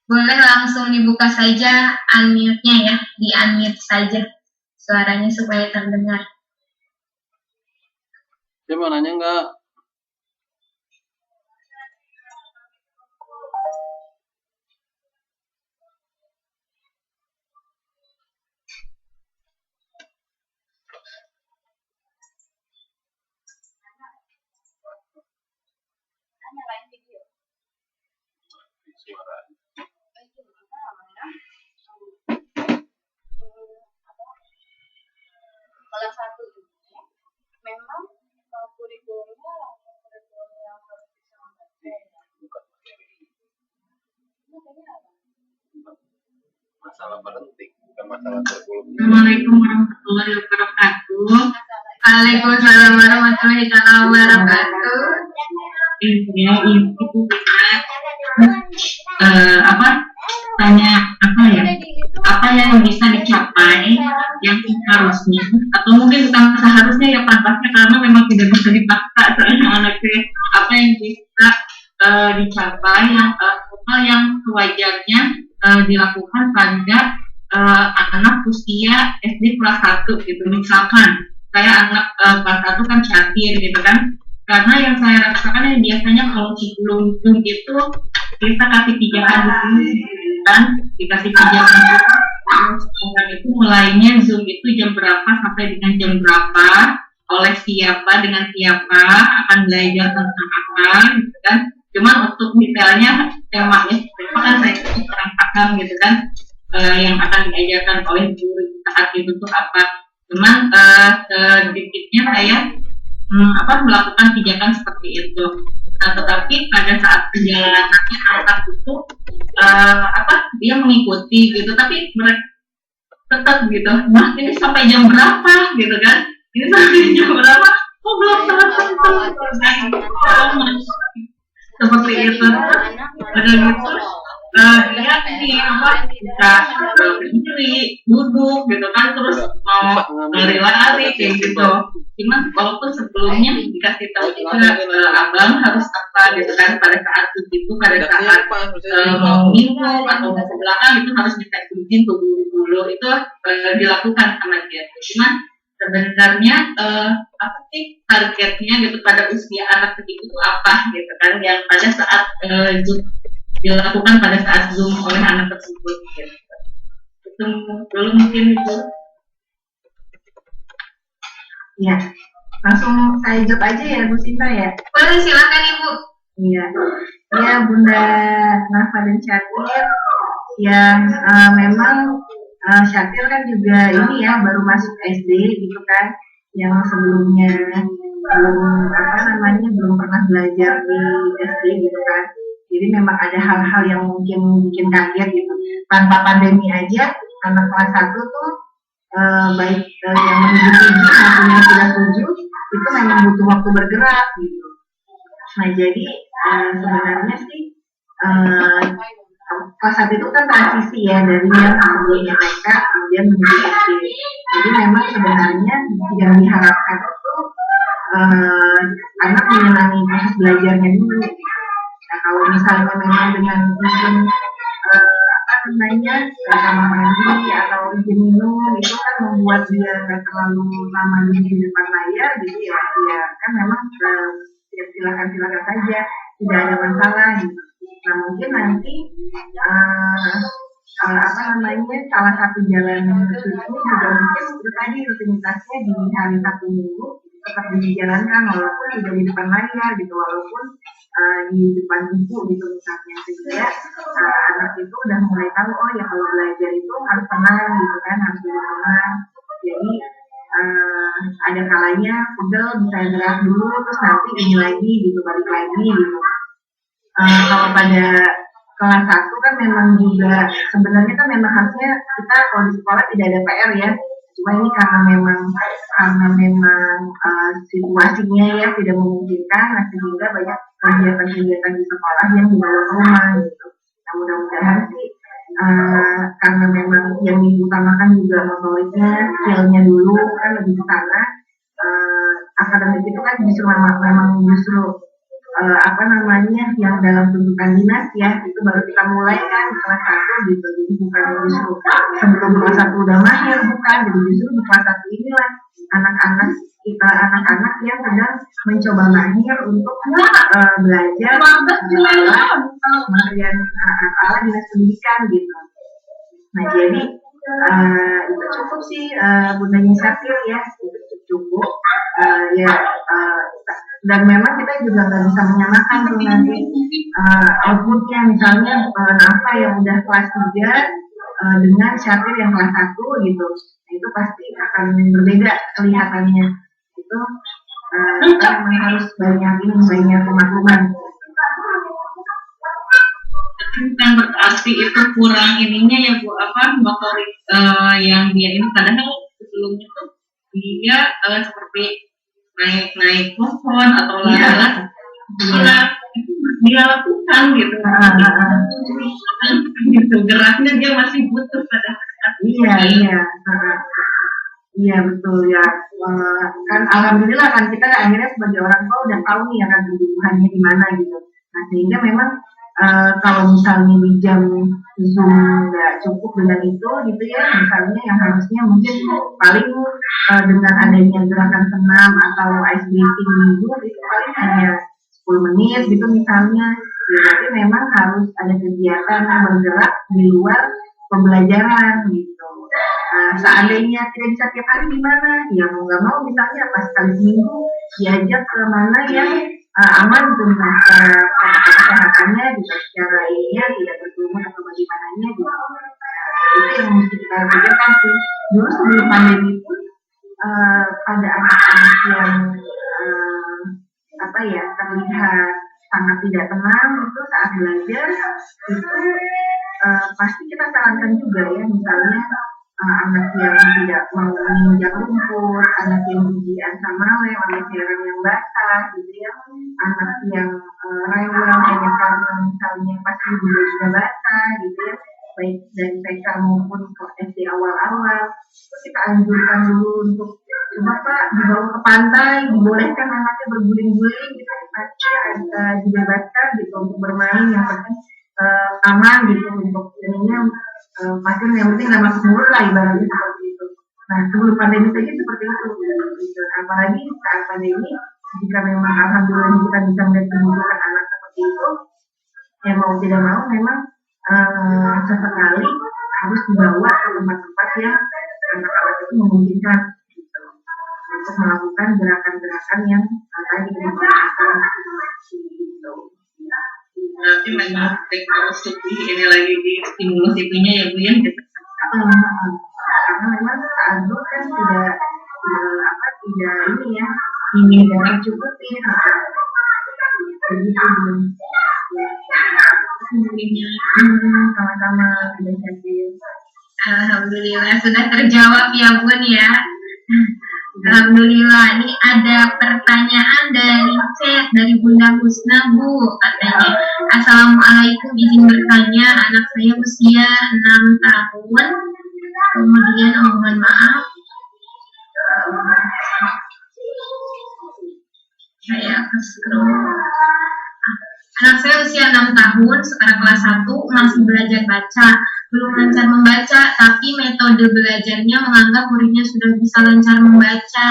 Boleh langsung dibuka saja unmute-nya ya, di-unmute saja suaranya supaya terdengar. Dia mau nanya nggak? Suara. Salah satu ini memang kurikulumnya kurikulum yang harus bisa membaca. Bukan masalah penting, bukan masalah kurikulum. Assalamualaikum warahmatullahi wabarakatuh. Waalaikumsalam warahmatullahi wabarakatuh. Ya, itu tanya apa yang bisa dicapai yang seharusnya atau mungkin bukan seharusnya ya pantasnya, karena memang tidak bisa dipaksa soalnya anaknya, apa yang bisa dicapai yang hal yang sewajarnya dilakukan pada anak usia SD kelas 1 gitu. Misalkan saya anak kelas 1 kan catir gitu kan, karena yang saya rasakan yang biasanya kalau sebelum Zoom itu kita kasih pijakan dulu kan, dikasih pijakan dulu. Sekarang itu mulainya Zoom itu jam berapa sampai dengan jam berapa, oleh siapa, dengan siapa, akan belajar tentang apa gitu kan. Cuman untuk detailnya temanya kan saya kurang paham gitu kan, yang akan diajarkan oleh guru saat itu tuh apa. Cuman sedikitnya saya melakukan pijakan seperti itu. Nah, tetapi pada saat perjalanannya anak itu dia mengikuti gitu, tapi mereka tetap gitu, nah ini sampai jam berapa gitu kan, ini sampai jam berapa, oh belum selesai seperti itu. Ada gitu dia bisa berdiri, duduk gitu kan, terus mau lari-lari kayak gitu. Cuman walaupun sebelumnya dikasih tahu juga abang harus apa gitu kan, pada saat itu pada saat mau minum atau mau ke belakang itu harus minta izin ke guru itu dilakukan sama dia. Cuman sebenarnya apa sih targetnya gitu pada usia anak kecil itu apa gitu kan, yang pada saat dilakukan pada saat Zoom oleh anak tersebut gitu. Itu dulu mungkin itu. Ya, langsung saya jawab aja ya Bu Sinta ya. Boleh, silakan Ibu. Iya, ya Bunda Nafa dan Syatir yang memang Syatir kan juga ini ya baru masuk SD gitu kan, yang sebelumnya belum pernah belajar di SD gitu kan. Jadi memang ada hal-hal yang mungkin bikin kaget gitu. Tanpa pandemi aja anak kelas 1 tuh baik yang menuju 7 maupun yang sudah 7 itu memang butuh waktu bergerak gitu. Nah jadi sebenarnya sih kelas 1 itu kan transisi ya dari yang sebelumnya TK kemudian menuju SD. Jadi memang sebenarnya yang diharapkan itu anak menyenangi proses belajarnya dulu. Nah kalau misalnya memang dengan izin kamar mandi atau izin minum itu kan membuat dia nggak terlalu lama di depan layar gitu ya kan memang silakan saja, tidak ada masalah gitu. Nah mungkin nanti salah satu jalan itu juga mungkin itu tadi rutinitasnya di hari Sabtu Minggu tetap dijalankan walaupun tidak di depan layar gitu, walaupun di depan buku gitu misalnya, sehingga anak itu udah mulai tahu oh ya kalau belajar itu harus tenang gitu kan, harus duduk tenang. Jadi ada kalanya pegel bisa gerak dulu terus nanti ini lagi gitu, balik lagi gitu. Kalau pada kelas 1 kan memang juga sebenarnya kan memang harusnya kita kalau di sekolah tidak ada PR ya, cuma ini karena memang situasinya ya tidak memungkinkan, nah sehingga banyak kegiatan-kegiatan di sekolah yang dibawa ke rumah gitu. Nah mudah-mudahan sih karena memang yang diutamakan juga motoriknya, skillnya dulu kan lebih ke sana. Akademik itu kan justru yang dalam tuntutan dinas ya, itu baru kita mulai kan di kelas 1 gitu. Jadi bukan justru sebelum kelas 1 udah mahir, bukan gitu. Justru di kelas 1 inilah anak-anak yang sedang mencoba mahir untuk belajar materi ala dinas pendidikan gitu. Nah jadi itu cukup sih Bundanya Syatir ya, itu cukup dan memang kita juga nggak bisa menyamakan tuh nanti outputnya, misalnya Nafa yang udah kelas 3 dengan Syatir yang kelas 1 gitu, itu pasti akan berbeda kelihatannya. Itu kita memang harus banyak pemakluman. Bukan berarti itu kurang ininya ya Bu, motorik yang dia ini kadang sebelumnya tuh dia seperti naik pohon atau lari itu dia lakukan gitu. Gitu geraknya dia masih butuh pada saat iya betul ya. Kan alhamdulillah kan kita akhirnya sebagai orang tua udah tahu nih akan kebutuhannya di mana gitu. Nah sehingga memang kalau misalnya di jam Zoom nggak cukup dengan itu gitu ya, misalnya yang harusnya mungkin paling dengan adanya gerakan senam atau ice breathing di Zoom itu paling hanya 10 menit gitu misalnya, ya berarti memang harus ada kegiatan bergerak di luar pembelajaran gitu. Seandainya tidak bisa tiap hari gimana? Ya mau nggak mau misalnya pas kali seminggu diajak ke mana yang aman gitu, secara kesehatannya juga secara ininya tidak berkerumun atau bagaimananya gitu. Itu yang mesti kita pikirkan sih. Dulu sebelum pandemi pun ada anak-anak yang terlihat sangat tidak tenang itu saat belajar itu pasti kita sarankan juga ya, misalnya anak yang tidak mau menginjak rumput, anak yang gigian sama lem, anak yang basah gitu ya, anak yang rewel hanya karena misalnya pasti bajunya basah gitu ya, baik dari TK maupun ke SD awal-awal itu kita anjurkan dulu untuk coba Pak dibawa ke pantai, dibolehkan anaknya berguling-guling gitu, dibebaskan gitu untuk bermain, yang penting aman gitu untuk ininya, pasien yang penting nggak masuk mulut lah ibaratnya seperti itu. Nah sebelum pandemi saja seperti itu gitu. Apalagi saat pandemi jika memang alhamdulillah kita bisa melihat kebutuhan anak seperti itu, ya mau tidak mau memang sesekali harus dibawa ke tempat-tempat yang anak-anak itu memungkinkan gitu, untuk melakukan gerakan-gerakan yang tadi dimaksudkan gitu. Berarti memang harus ini lagi di stimulus itunya ya Bu ya. Karena memang saat itu kan tidak ini ya, ini tidak cukupi begitu. Sama-sama inisiatif. Alhamdulillah sudah terjawab ya Bun ya. Alhamdulillah, ini ada pertanyaan dari chat dari Bunda Husna Bu, katanya Assalamualaikum, izin bertanya, anak saya usia 6 tahun, kemudian mohon maaf saya scroll. Anak saya usia 6 tahun, sekarang kelas 1, masih belajar baca, belum lancar membaca, tapi metode belajarnya menganggap muridnya sudah bisa lancar membaca,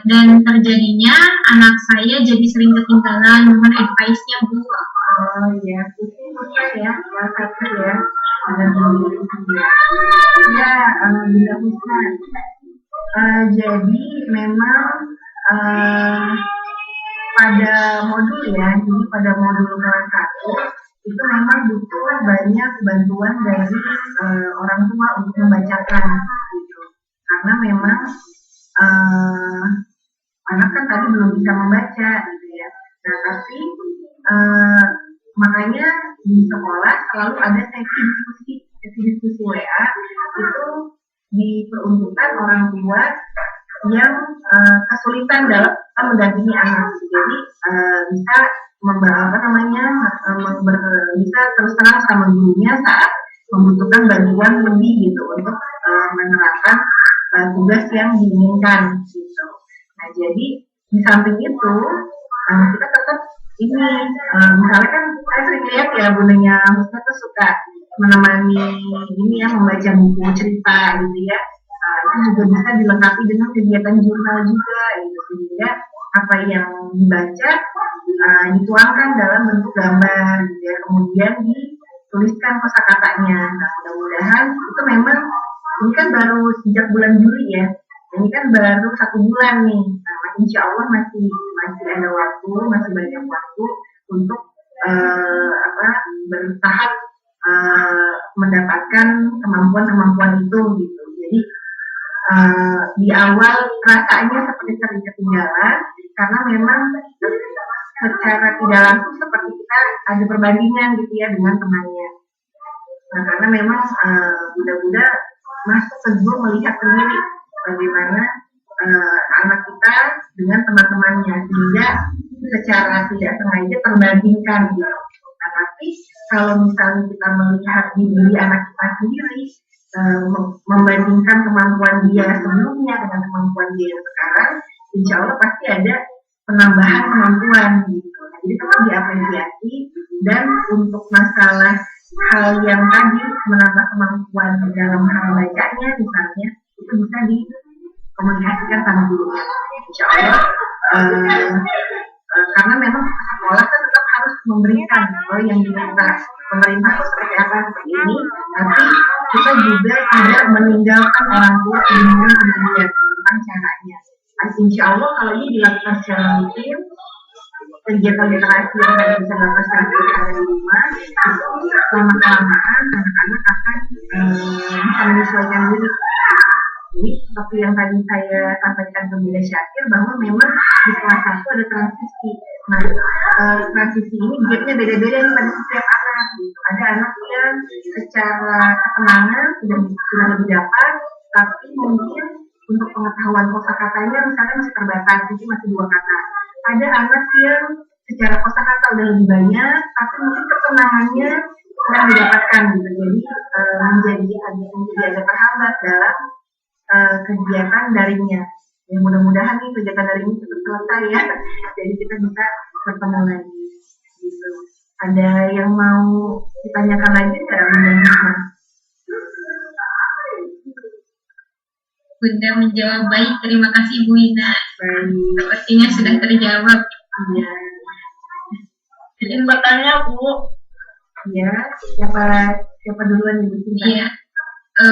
dan terjadinya anak saya jadi sering ketinggalan. Mohon advice-nya Bu. Oh iya, itu ya, kelas 1 ya, ya, Bunda Husna. Jadi memang pada modul ya, jadi pada modul kelas 1 itu memang butuh banyak bantuan dari orang tua untuk membacakan gitu. Karena memang anak kan tadi belum bisa membaca gitu ya. Nah tapi makanya di sekolah selalu ada sesi diskusi WA itu diperuntukkan orang tua yang kesulitan dalam mendampingi anak, jadi bisa bisa terus terang sama gurunya saat membutuhkan bantuan lebih gitu untuk menerapkan tugas yang diinginkan gitu. Nah jadi di samping itu kita tetap ini misalnya kan saya sering lihat ya bundanya Husna tuh suka menemani ini ya, membaca buku cerita gitu ya. Itu juga bisa dilengkapi dengan kegiatan jurnal juga gitu, sehingga apa yang dibaca dituangkan dalam bentuk gambar gitu ya, kemudian dituliskan kosakatanya. Nah mudah-mudahan itu memang ini kan baru sejak bulan Juli ya, ini kan baru 1 bulan nih. Nah insya Allah masih ada waktu, masih banyak waktu untuk bertahap mendapatkan kemampuan itu gitu. Jadi di awal rasanya seperti sering ketinggalan karena memang secara tidak langsung seperti kita ada perbandingan gitu ya dengan temannya. Nah karena memang budak-budak masuk ke Zoom melihat sendiri bagaimana anak kita dengan teman-temannya, sehingga secara tidak sengaja terbandingkan gitu. Nah, tapi kalau misalnya kita melihat di diri anak kita sendiri, membandingkan kemampuan dia sebelumnya dengan kemampuan dia yang sekarang, insya Allah pasti ada penambahan kemampuan gitu. Nah, jadi tetap diapresiasi Dan untuk masalah hal yang tadi menambah kemampuan dalam hal bacanya misalnya, itu bisa dikomunikasikan sama gurunya. Insya Allah, karena memang sekolah kan tetap harus memberikan yang diminta pemerintah itu seperti apa seperti ini, tapi kita juga tidak meninggalkan orang tua ilmu kemudian tentang caranya. Insya Allah kalau ini dilakukan secara rutin, kegiatan literasi yang tadi bisa dilakukan secara rutin ada di rumah, itu lama-kelamaan anak-anak akan bisa menyesuaikan diri. Jadi seperti yang tadi saya sampaikan ke Bunda Syakir bahwa memang di kelas 1 ada transisi. Nah, transisi ini gapnya beda-beda nih pada setiap anak. Gitu. Ada anak yang secara ketenangan sudah lebih dapat, tapi mungkin untuk pengetahuan kosakatanya misalnya masih terbatas, mungkin masih 2 kata. Ada anak yang secara kosakata udah lebih banyak, tapi mungkin ketenangannya kurang didapatkan gitu. Jadi menjadi agak terhambat dalam kegiatan daringnya. Ya mudah-mudahan nih kegiatan daring cepat selesai ya. Jadi kita bisa bertemu lagi. Gitu. Ada yang mau ditanyakan lagi nggak, Bunda Hikmah? Bunda menjawab baik, terima kasih Bu Ina. Baik. Sepertinya sudah terjawab. Iya. Izin bertanya Bu. Iya. Siapa duluan Ibu Cinta? Iya.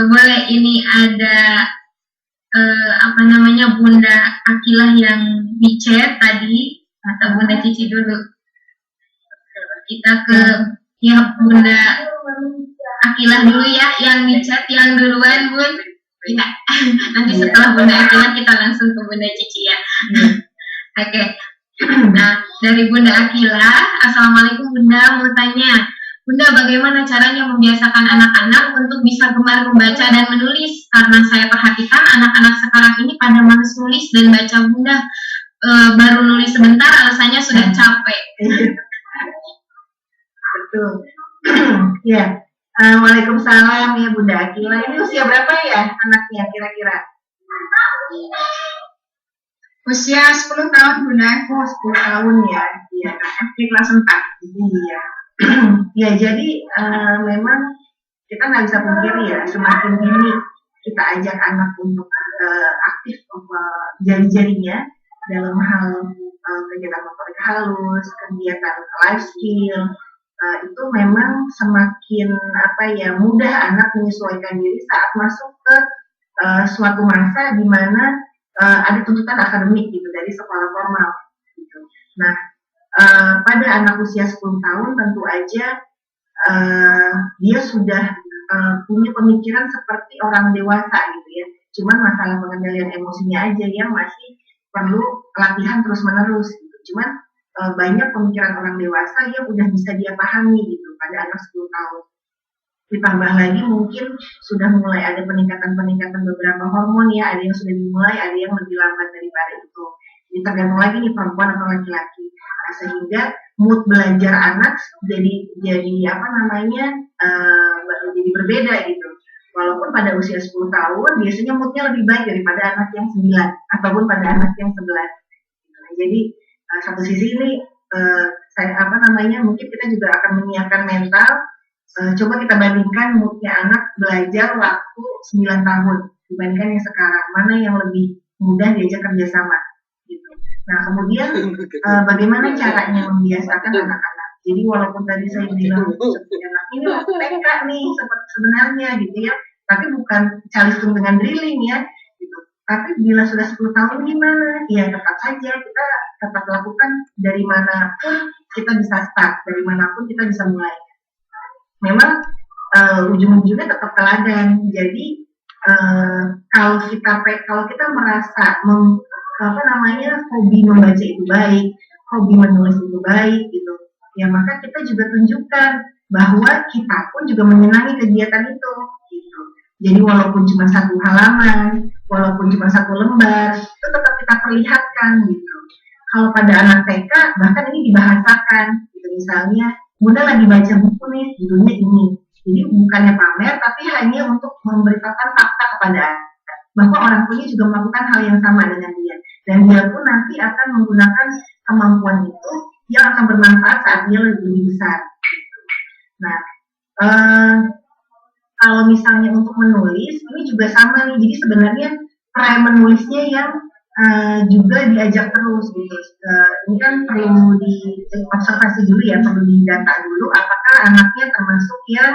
Boleh, ini ada Bunda Akilah yang di chat tadi, atau Bunda Cici dulu. Kita ke Bunda Akilah dulu ya, yang di chat yang duluan Bun. Ya. Nanti setelah Bunda Akilah kita langsung ke Bunda Cici ya. Oke. Nah, dari Bunda Akilah, Assalamualaikum Bunda, mau tanya, Bunda, bagaimana caranya membiasakan anak-anak untuk bisa gemar membaca dan menulis? Karena saya perhatikan anak-anak sekarang ini pada malas nulis dan baca Bunda. Baru nulis sebentar, alasannya sudah capek. Betul. Ya. Waalaikumsalam ya Bunda Akila. Ini usia berapa ya anaknya kira-kira? Usia 10 tahun Bunda. Oh, 10 tahun ya. Iya, SD kelas 4. Iya. Ya, jadi memang kita nggak bisa pungkiri ya, semakin dini kita ajak anak untuk aktif jari-jarinya dalam hal kegiatan motorik halus, kegiatan life skill, itu memang semakin mudah anak menyesuaikan diri saat masuk ke suatu masa di mana ada tuntutan akademik gitu dari sekolah formal gitu. Nah, pada anak usia 10 tahun tentu aja dia sudah punya pemikiran seperti orang dewasa gitu ya. Cuman masalah pengendalian emosinya aja yang masih perlu latihan terus-menerus gitu. Cuman banyak pemikiran orang dewasa yang udah bisa dia pahami gitu pada anak 10 tahun. Ditambah lagi mungkin sudah mulai ada peningkatan beberapa hormon ya, ada yang sudah dimulai, ada yang lebih lambat daripada itu. Ini tergantung lagi nih perempuan atau laki-laki. Nah, sehingga mood belajar anak jadi berbeda gitu. Walaupun pada usia 10 tahun biasanya moodnya lebih baik daripada anak yang 9 ataupun pada anak yang 11. Nah, jadi satu sisi ini mungkin kita juga akan menyiapkan mental. Coba kita bandingkan moodnya anak belajar waktu 9 tahun dibandingkan yang sekarang, mana yang lebih mudah diajak kerjasama gitu. Nah kemudian bagaimana caranya membiasakan anak-anak. Jadi walaupun tadi saya bilang anak ini TK nih sebenarnya gitu ya, tapi bukan calistung dengan drilling ya gitu. Tapi bila sudah 10 tahun gimana? Ya tetap saja kita tetap lakukan dari manapun kita bisa start, dari manapun kita bisa mulai. Memang ujung-ujungnya tetap teladan. Jadi kalau kita merasa hobi membaca itu baik, hobi menulis itu baik gitu, ya maka kita juga tunjukkan bahwa kita pun juga menyenangi kegiatan itu gitu. Jadi walaupun cuma 1 halaman, walaupun cuma 1 lembar, itu tetap kita perlihatkan gitu. Kalau pada anak TK bahkan ini dibahasakan gitu, misalnya Bunda lagi baca buku nih, judulnya ini. Jadi bukannya pamer, tapi hanya untuk memberitakan fakta kepada anak bahwa orang tuanya juga melakukan hal yang sama dengan dia, dan dia pun nanti akan menggunakan kemampuan itu yang akan bermanfaat saat dia lebih besar. Nah, kalau misalnya untuk menulis, ini juga sama nih. Jadi sebenarnya try menulisnya yang juga diajak terus gitu. Ini kan perlu diobservasi dulu ya, perlu didata dulu. Apakah anaknya termasuk yang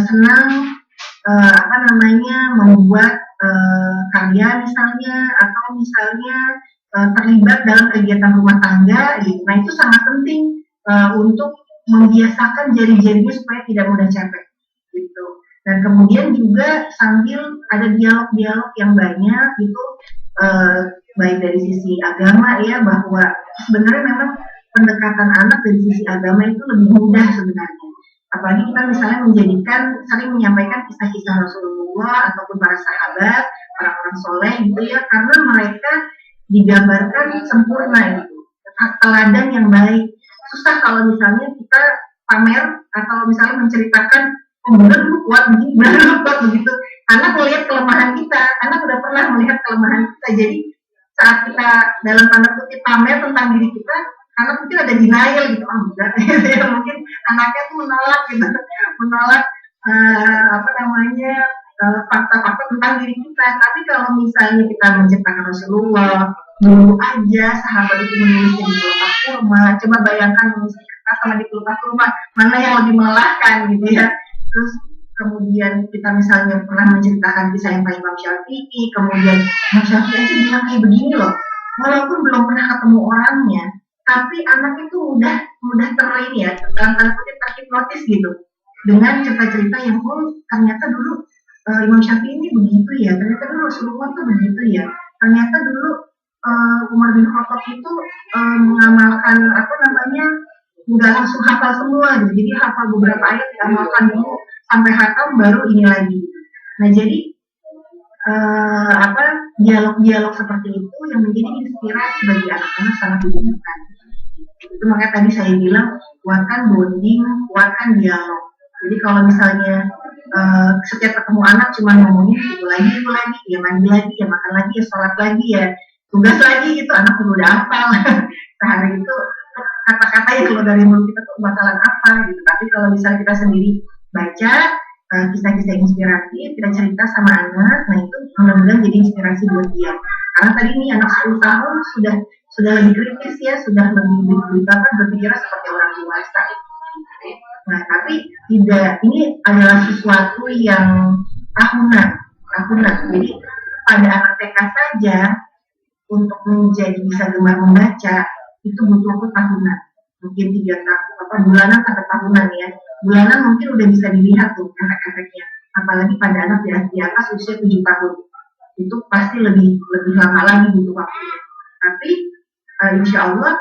senang membuat karya misalnya, atau misalnya terlibat dalam kegiatan rumah tangga gitu. Nah itu sangat penting untuk membiasakan jari-jarinya supaya tidak mudah capek gitu. Dan kemudian juga sambil ada dialog-dialog yang banyak itu baik dari sisi agama ya, bahwa sebenarnya memang pendekatan anak dari sisi agama itu lebih mudah sebenarnya. Apalagi kita misalnya sering menyampaikan kisah-kisah Rasulullah ataupun para sahabat, orang-orang soleh gitu ya, karena mereka digambarkan sempurna gitu, teladan yang baik. Susah kalau misalnya kita pamer atau misalnya menceritakan benar lu kuat begini, benar lu kuat begitu. Anak melihat kelemahan kita, anak udah pernah melihat kelemahan kita. Jadi saat kita dalam tanda kutip pamer tentang diri kita, anak mungkin ada denial gitu, enggak, ya mungkin anaknya tuh menolak gitu, menolak fakta-fakta tentang diri kita. Tapi kalau misalnya kita menciptakan Rasulullah, dulu aja sahabat itu menulisnya di pelukan kurma, coba bayangkan menulis di kertas sama di pelukan kurma, mana yang lebih melelahkan gitu ya. Terus kemudian kita misalnya pernah menceritakan kisah yang Pak Imam Syafi'i, kemudian Imam Syafi'i aja bilang kayak begini loh, walaupun belum pernah ketemu orangnya, tapi anak itu mudah ya, dalam tanda kutip terhipnotis gitu, dengan cerita-cerita yang ternyata dulu Imam Syafi'i ini begitu ya, ternyata dulu Rasulullah tuh begitu ya, ternyata dulu Umar bin Khattab itu mengamalkan nggak langsung hafal semua gitu. Jadi hafal beberapa ayat diamalkan dulu sampai hatam baru ini lagi. Nah jadi dialog-dialog seperti itu yang menjadi inspirasi bagi anak-anak sangat dibutuhkan. Itu makanya tadi saya bilang kuatkan bonding, kuatkan dialog. Jadi kalau misalnya setiap ketemu anak cuma ngomongin itu lagi, ya mandi lagi, ya makan lagi, ya sholat lagi, ya tugas lagi gitu, anak udah hafal. Sehari itu kata-kata yang keluar dari mulut kita tuh bakalan apa gitu. Tapi kalau misalnya kita sendiri baca kisah-kisah inspiratif, kita cerita sama anak, nah itu mudah-mudahan jadi inspirasi buat dia. Karena tadi ini anak 10 tahun sudah lebih kritis ya, sudah lebih berpikirnya seperti orang dewasa. Nah tapi tidak, ini adalah sesuatu yang tahunan. Jadi pada anak TK saja untuk menjadi bisa gemar membaca itu butuh waktu tahunan, mungkin 3 tahun, bulanan sampai tahunan ya. Bulanan mungkin udah bisa dilihat tuh efek-efeknya, apalagi pada anak di atas usia 7 tahun, itu pasti lebih lama lagi butuh waktunya. Tapi insya Allah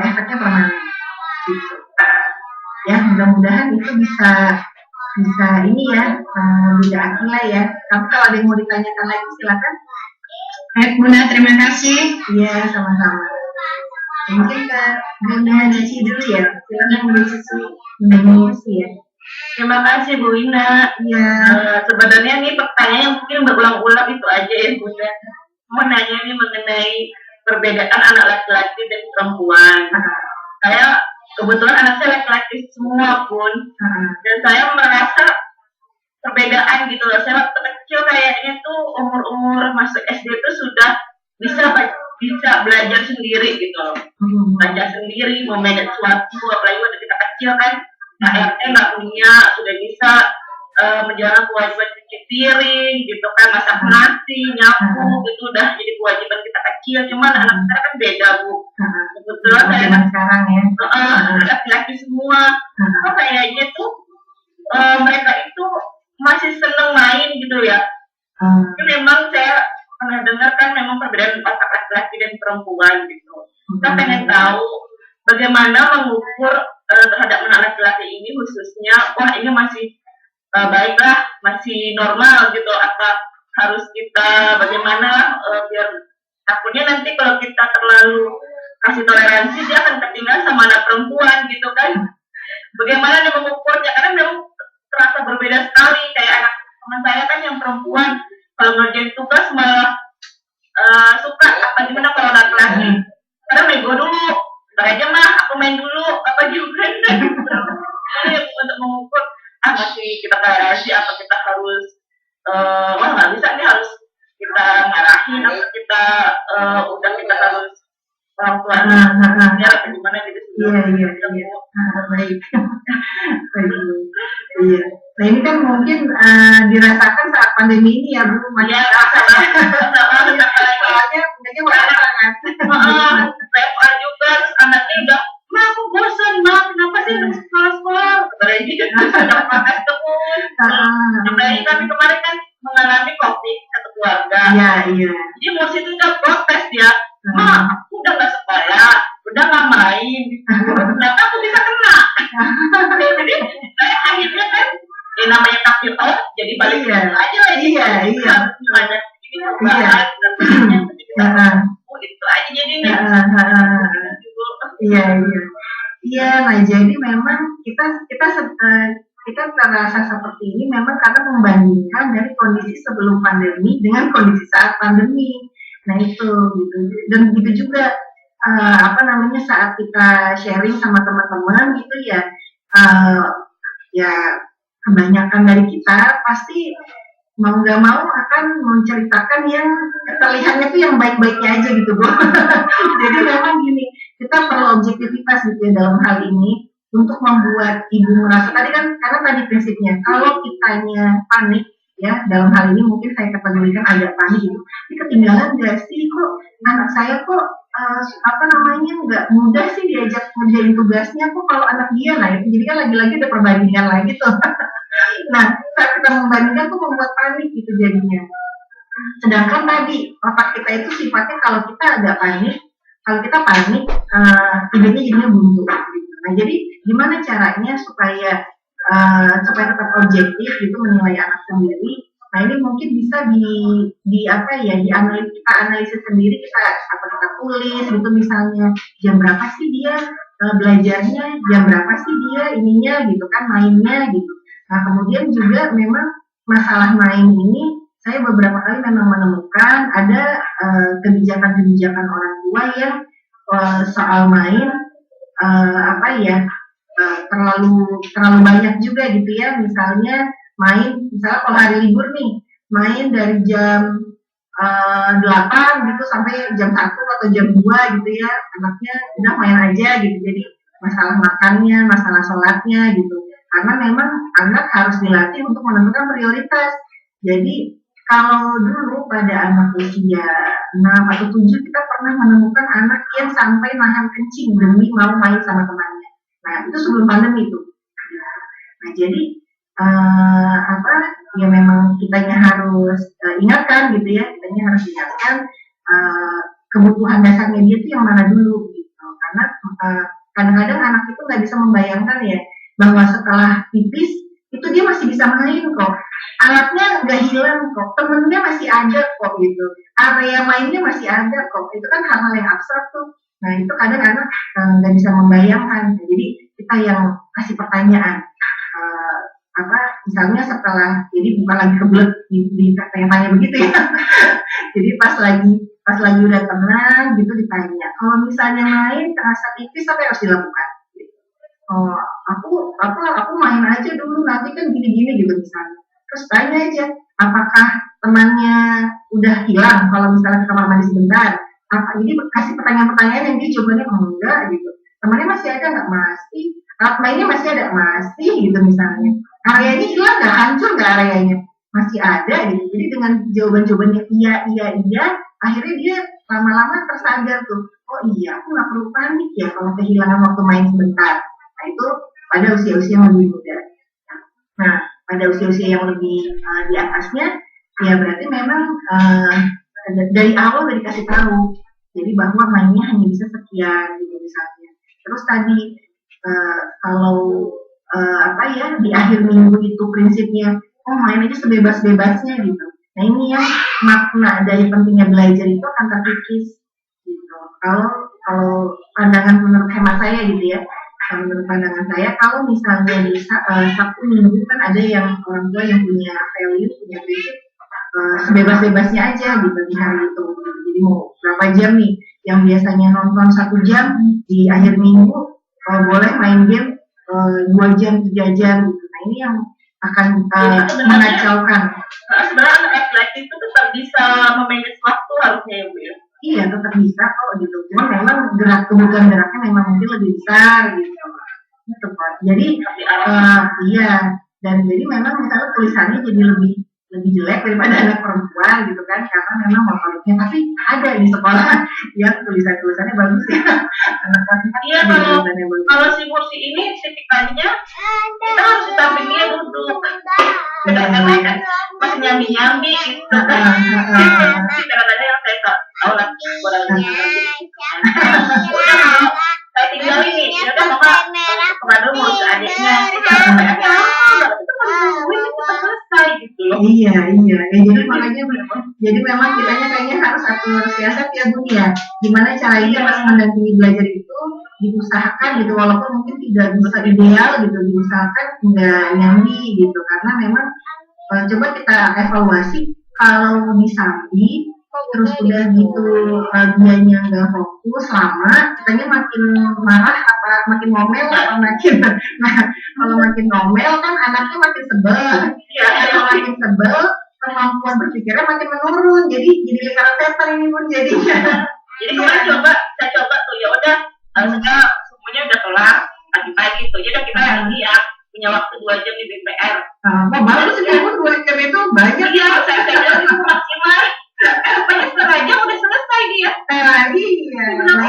efeknya permanen gitu. Ya mudah-mudahan itu bisa ini ya, beda akila ya. Tapi kalau ada yang mau ditanyakan lagi silakan. Baik Bunda, terima kasih. Iya, sama-sama. Mungkin ke Bunda Nasi dulu ya. Silakan Bunda Nasi ya. Terima kasih Bu Ina. Ya. Sebenarnya nih pertanyaan yang mungkin berulang-ulang itu aja ya Bunda. Mau nanya nih mengenai perbedaan anak laki-laki dan perempuan. Saya kebetulan anak saya laki-laki semua pun, dan saya merasa perbedaan gitu loh. Saya waktu kecil kayaknya tuh umur masuk SD tuh sudah bisa belajar sendiri gitu loh, baca sendiri, memegang sesuatu, apalagi waktu kita kecil kan, RT nggak punya, sudah bisa menjalankan kewajiban cuci piring gitu kan, masak nasi, nyapu, itu udah jadi kewajiban kita kecil. Cuman anak sekarang kan beda Bu. Kebetulan saya sekarang ya, laki-laki semua, kok kayaknya tuh mereka itu masih seneng main gitu ya. Tapi memang saya pernah dengar kan memang perbedaan antara laki-laki dan perempuan gitu. Kita pengen tahu bagaimana mengukur terhadap anak laki-laki ini khususnya, wah ini masih baiklah, masih normal gitu, atau harus kita bagaimana biar takutnya nanti kalau kita terlalu kasih toleransi dia akan tertinggal sama anak perempuan gitu kan. Bagaimana dia mengukurnya, karena memang terasa berbeda sekali. Kayak anak teman saya kan yang perempuan kalau ngerjain tugas malah suka, apa gimana kalau laki-laki karena nego dulu, aja mah Ini untuk mengukur masih kita toleransi apa kita harus wah nggak bisa nih harus kita marahin atau kita udah kita harus orang tua ya atau gimana gitu sih. Iya. Baik. Iya. Nah ini kan mungkin dirasakan saat pandemi ini ya Bu. Iya, sama soalnya bundanya WFH kan. WFH juga, terus anaknya udah, Ma aku bosan, Ma kenapa sih harus sekolah-sekolah? Berarti kan sudah protes terus. Apalagi kami kemarin kan mengalami COVID satu keluarga. Iya. Jadi Mus itu udah protes dia, Ma aku udah nggak sekolah, udah nggak main, kenapa aku bisa kena? Jadi saya akhirnya kan namanya takdir Allah jadi balik aja lah. Iya. Banyak ini perubahan dan sebagainya. Itu aja jadinya. Iya. Nah jadi memang kita terasa seperti ini memang karena membandingkan dari kondisi sebelum pandemi dengan kondisi saat pandemi. Nah itu gitu. Dan gitu juga saat kita sharing sama teman-teman gitu ya. Ya kebanyakan dari kita pasti mau nggak mau akan menceritakan yang terlihatnya tuh yang baik-baiknya aja gitu Bu. Jadi memang gini, kita perlu objektivitas gitu ya dalam hal ini untuk membuat ibu merasa tadi kan karena tadi prinsipnya kalau kitanya panik ya dalam hal ini mungkin saya kategorikan agak panik gitu. Ini ketinggalan nggak sih kok anak saya kok nggak mudah sih diajak ngerjain tugasnya kok kalau anak dia lah itu jadi kan lagi-lagi ada perbandingan lagi tuh. Nah saat kita membandingkan tuh membuat panik gitu jadinya. Sedangkan tadi otak kita itu sifatnya kalau kita agak panik, kalau kita panik tidaknya jadinya buntu. Gitu. Nah jadi gimana caranya supaya tetap objektif gitu menilai anak sendiri. Nah ini mungkin bisa kita analisis sendiri kita tulis gitu misalnya jam berapa sih dia belajarnya, jam berapa sih dia ininya gitu kan mainnya gitu. Nah kemudian juga memang masalah main ini saya beberapa kali memang menemukan ada kebijakan-kebijakan orang tua yang soal main terlalu banyak juga gitu ya misalnya kalau hari libur nih main dari jam 8 gitu sampai jam 1 atau jam 2 gitu ya anaknya udah main aja gitu jadi masalah makannya, masalah sholatnya gitu karena memang anak harus dilatih untuk menentukan prioritas. Jadi kalau dulu pada anak usia 6 atau 7 kita pernah menemukan anak yang sampai nahan kencing demi mau main sama temannya. Nah itu sebelum pandemi itu. Nah jadi ya memang kitanya harus ingatkan gitu ya, kitanya harus ingatkan kebutuhan dasarnya dia itu yang mana dulu gitu. Karena kadang-kadang anak itu nggak bisa membayangkan ya bahwa setelah pipis itu dia masih bisa main kok, alatnya nggak hilang kok, temennya masih ada kok gitu, area mainnya masih ada kok, itu kan hal-hal yang abstrak tuh. Nah itu kadang anak nggak bisa membayangkan, jadi kita yang kasih pertanyaan. Misalnya setelah jadi bukan lagi kebelet di tanya-tanya begitu ya. Jadi pas lagi udah tenang gitu ditanya, kalau misalnya main terasa tipis apa yang harus dilakukan? Oh, aku main aja dulu nanti kan gini-gini gitu misalnya. Terus tanya aja, apakah temannya udah hilang kalau misalnya ke kamar mandi sebentar? Jadi kasih pertanyaan-pertanyaan yang dia jawabannya enggak gitu. Temannya masih ada nggak? Masih. Alat mainnya masih ada? Masih gitu misalnya. Areanya hilang nggak? Hancur nggak areanya? Masih ada gitu. Jadi dengan jawaban-jawabannya iya, akhirnya dia lama-lama tersadar tuh. Oh iya, aku nggak perlu panik ya kalau kehilangan waktu main sebentar. Nah itu pada usia-usia yang lebih muda. Nah pada usia-usia yang lebih di atasnya, ya berarti memang dari awal udah dikasih tahu. Jadi bahwa mainnya hanya bisa sekian gitu misalnya. Terus tadi kalau di akhir minggu itu prinsipnya main aja sebebas-bebasnya gitu. Nah ini yang makna dari pentingnya belajar itu akan terkikis gitu. Kalau pandangan menurut hemat saya gitu ya, menurut pandangan saya kalau misalnya di Sabtu Minggu kan ada yang orang tua yang punya value, punya prinsip sebebas-bebasnya aja gitu di hari itu. Jadi mau berapa jam nih yang biasanya nonton 1 jam di akhir minggu kalau boleh main game 2 jam 3 jam gitu. Nah ini yang akan mengacaukan. Sebenarnya anak laki-laki itu tetap bisa memanage waktu harusnya ya Bu ya. Iya tetap bisa kok gitu. Cuma memang kebutuhan geraknya memang mungkin lebih besar gitu. Gitu Pak. Jadi iya, dan jadi memang misalnya tulisannya jadi lebih jelek daripada anak perempuan gitu kan, karena memang motoriknya. Tapi ada di sekolah yang tulisannya bagus ya. Anak kelas 4 iya, kalau si Mursi ini tipikalnya kita harus disampingnya duduk. Kadang-kadang kan masih nyambi-nyambi gitu kan. Tapi kadang-kadang yang saya tahu lah saya tinggalin nih, ya udah mama kemana mau ke adiknya, selesai gitu loh. Iya, jadi makanya jadi memang kitanya kayaknya harus atur siasat ya Bun ya. Gimana caranya pas mendampingi belajar itu diusahakan gitu, walaupun mungkin tidak bisa ideal gitu, diusahakan nggak nyambi gitu, karena memang coba kita evaluasi kalau disambi terus udah gitu dianya nggak fokus lama, kitanya makin marah apa makin ngomel apa makin kalau makin ngomel kan anaknya makin sebel ya, kalau makin sebel kemampuan berpikirnya makin menurun, jadi lingkaran setan ini Pun jadinya. Jadi kemarin saya coba tuh ya udah semuanya udah kelar pagi-pagi tuh, jadi kita hari ini ya punya waktu 2 jam di DPR. Bagus sih Pun 2 jam itu banyak. Iya, saya bilang itu maksimal. Pokoknya setengah jam udah selesai dia. Iya. Nah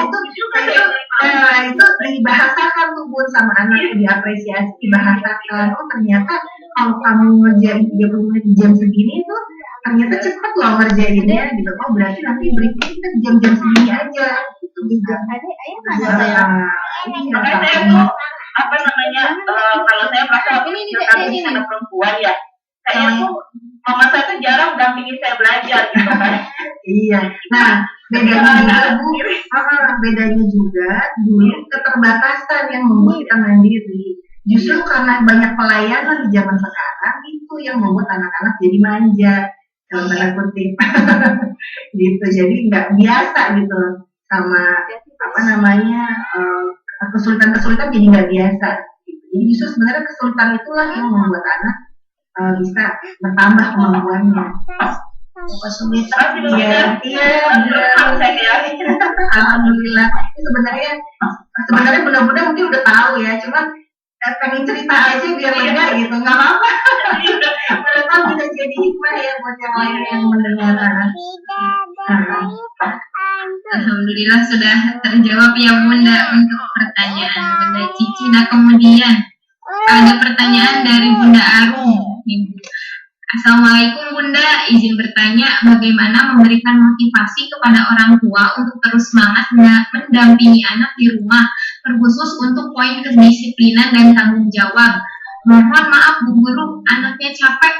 itu dibahasakan tuh Bun sama anaknya, diapresiasi, dibahasakan. Oh ternyata kalau kamu ngerjain 30 menit di jam segini tuh ternyata cepat loh ngerjainnya gitu. Oh berarti nanti berikutnya kita di jam-jam segini aja gitu. Makanya saya tuh kalau saya merasa dampingi anak perempuan ya, saya tuh mama saya tuh jarang dampingi saya belajar gitu kan. Iya. Nah bedanya juga dulu keterbatasan yang membuat kita mandiri. Justru karena banyak pelayanan di zaman sekarang itu yang membuat anak-anak jadi manja dalam tanda kutip. Gitu. Jadi nggak biasa gitu sama kesulitan-kesulitan jadi nggak biasa. Gitu. Jadi justru sebenarnya kesulitan itulah yang membuat anak bisa bertambah kemampuannya. Iya, alhamdulillah. Ini sebenarnya benar-benar mungkin udah tahu ya, cuman pengen cerita aja biar lega gitu, nggak apa-apa. Ternyata bisa jadi hikmah ya buat yang lain yang mendengar. Alhamdulillah sudah terjawab ya Bunda untuk pertanyaan Bunda Cici. Nah kemudian ada pertanyaan dari Bunda Arum. Assalamualaikum Bunda, izin bertanya bagaimana memberikan motivasi kepada orang tua untuk terus semangat mendampingi anak di rumah, terkhusus untuk poin kedisiplinan dan tanggung jawab. Mohon maaf Bu Guru, anaknya capek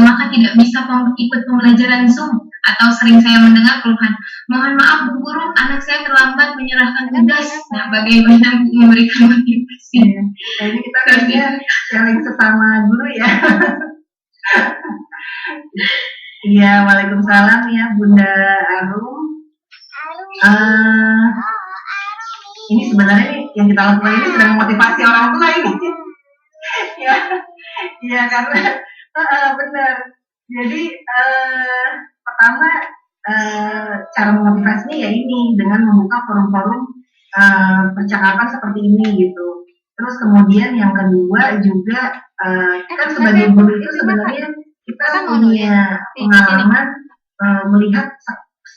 maka tidak bisa ikut pembelajaran Zoom, atau sering saya mendengar keluhan, mohon maaf Bu Guru, anak saya terlambat menyerahkan tugas. Nah bagaimana Bu memberikan motivasi? Nah, ini kita kayaknya sharing sesama guru ya. Iya, waalaikumsalam ya Bunda Arum. Ini sebenarnya nih yang kita lakukan ini sedang memotivasi orang tua ini. Ya karena benar. Jadi pertama cara memotivasinya ya ini dengan membuka forum-forum percakapan seperti ini gitu. Terus kemudian yang kedua juga kan sebagai guru itu sebenarnya kita punya pengalaman melihat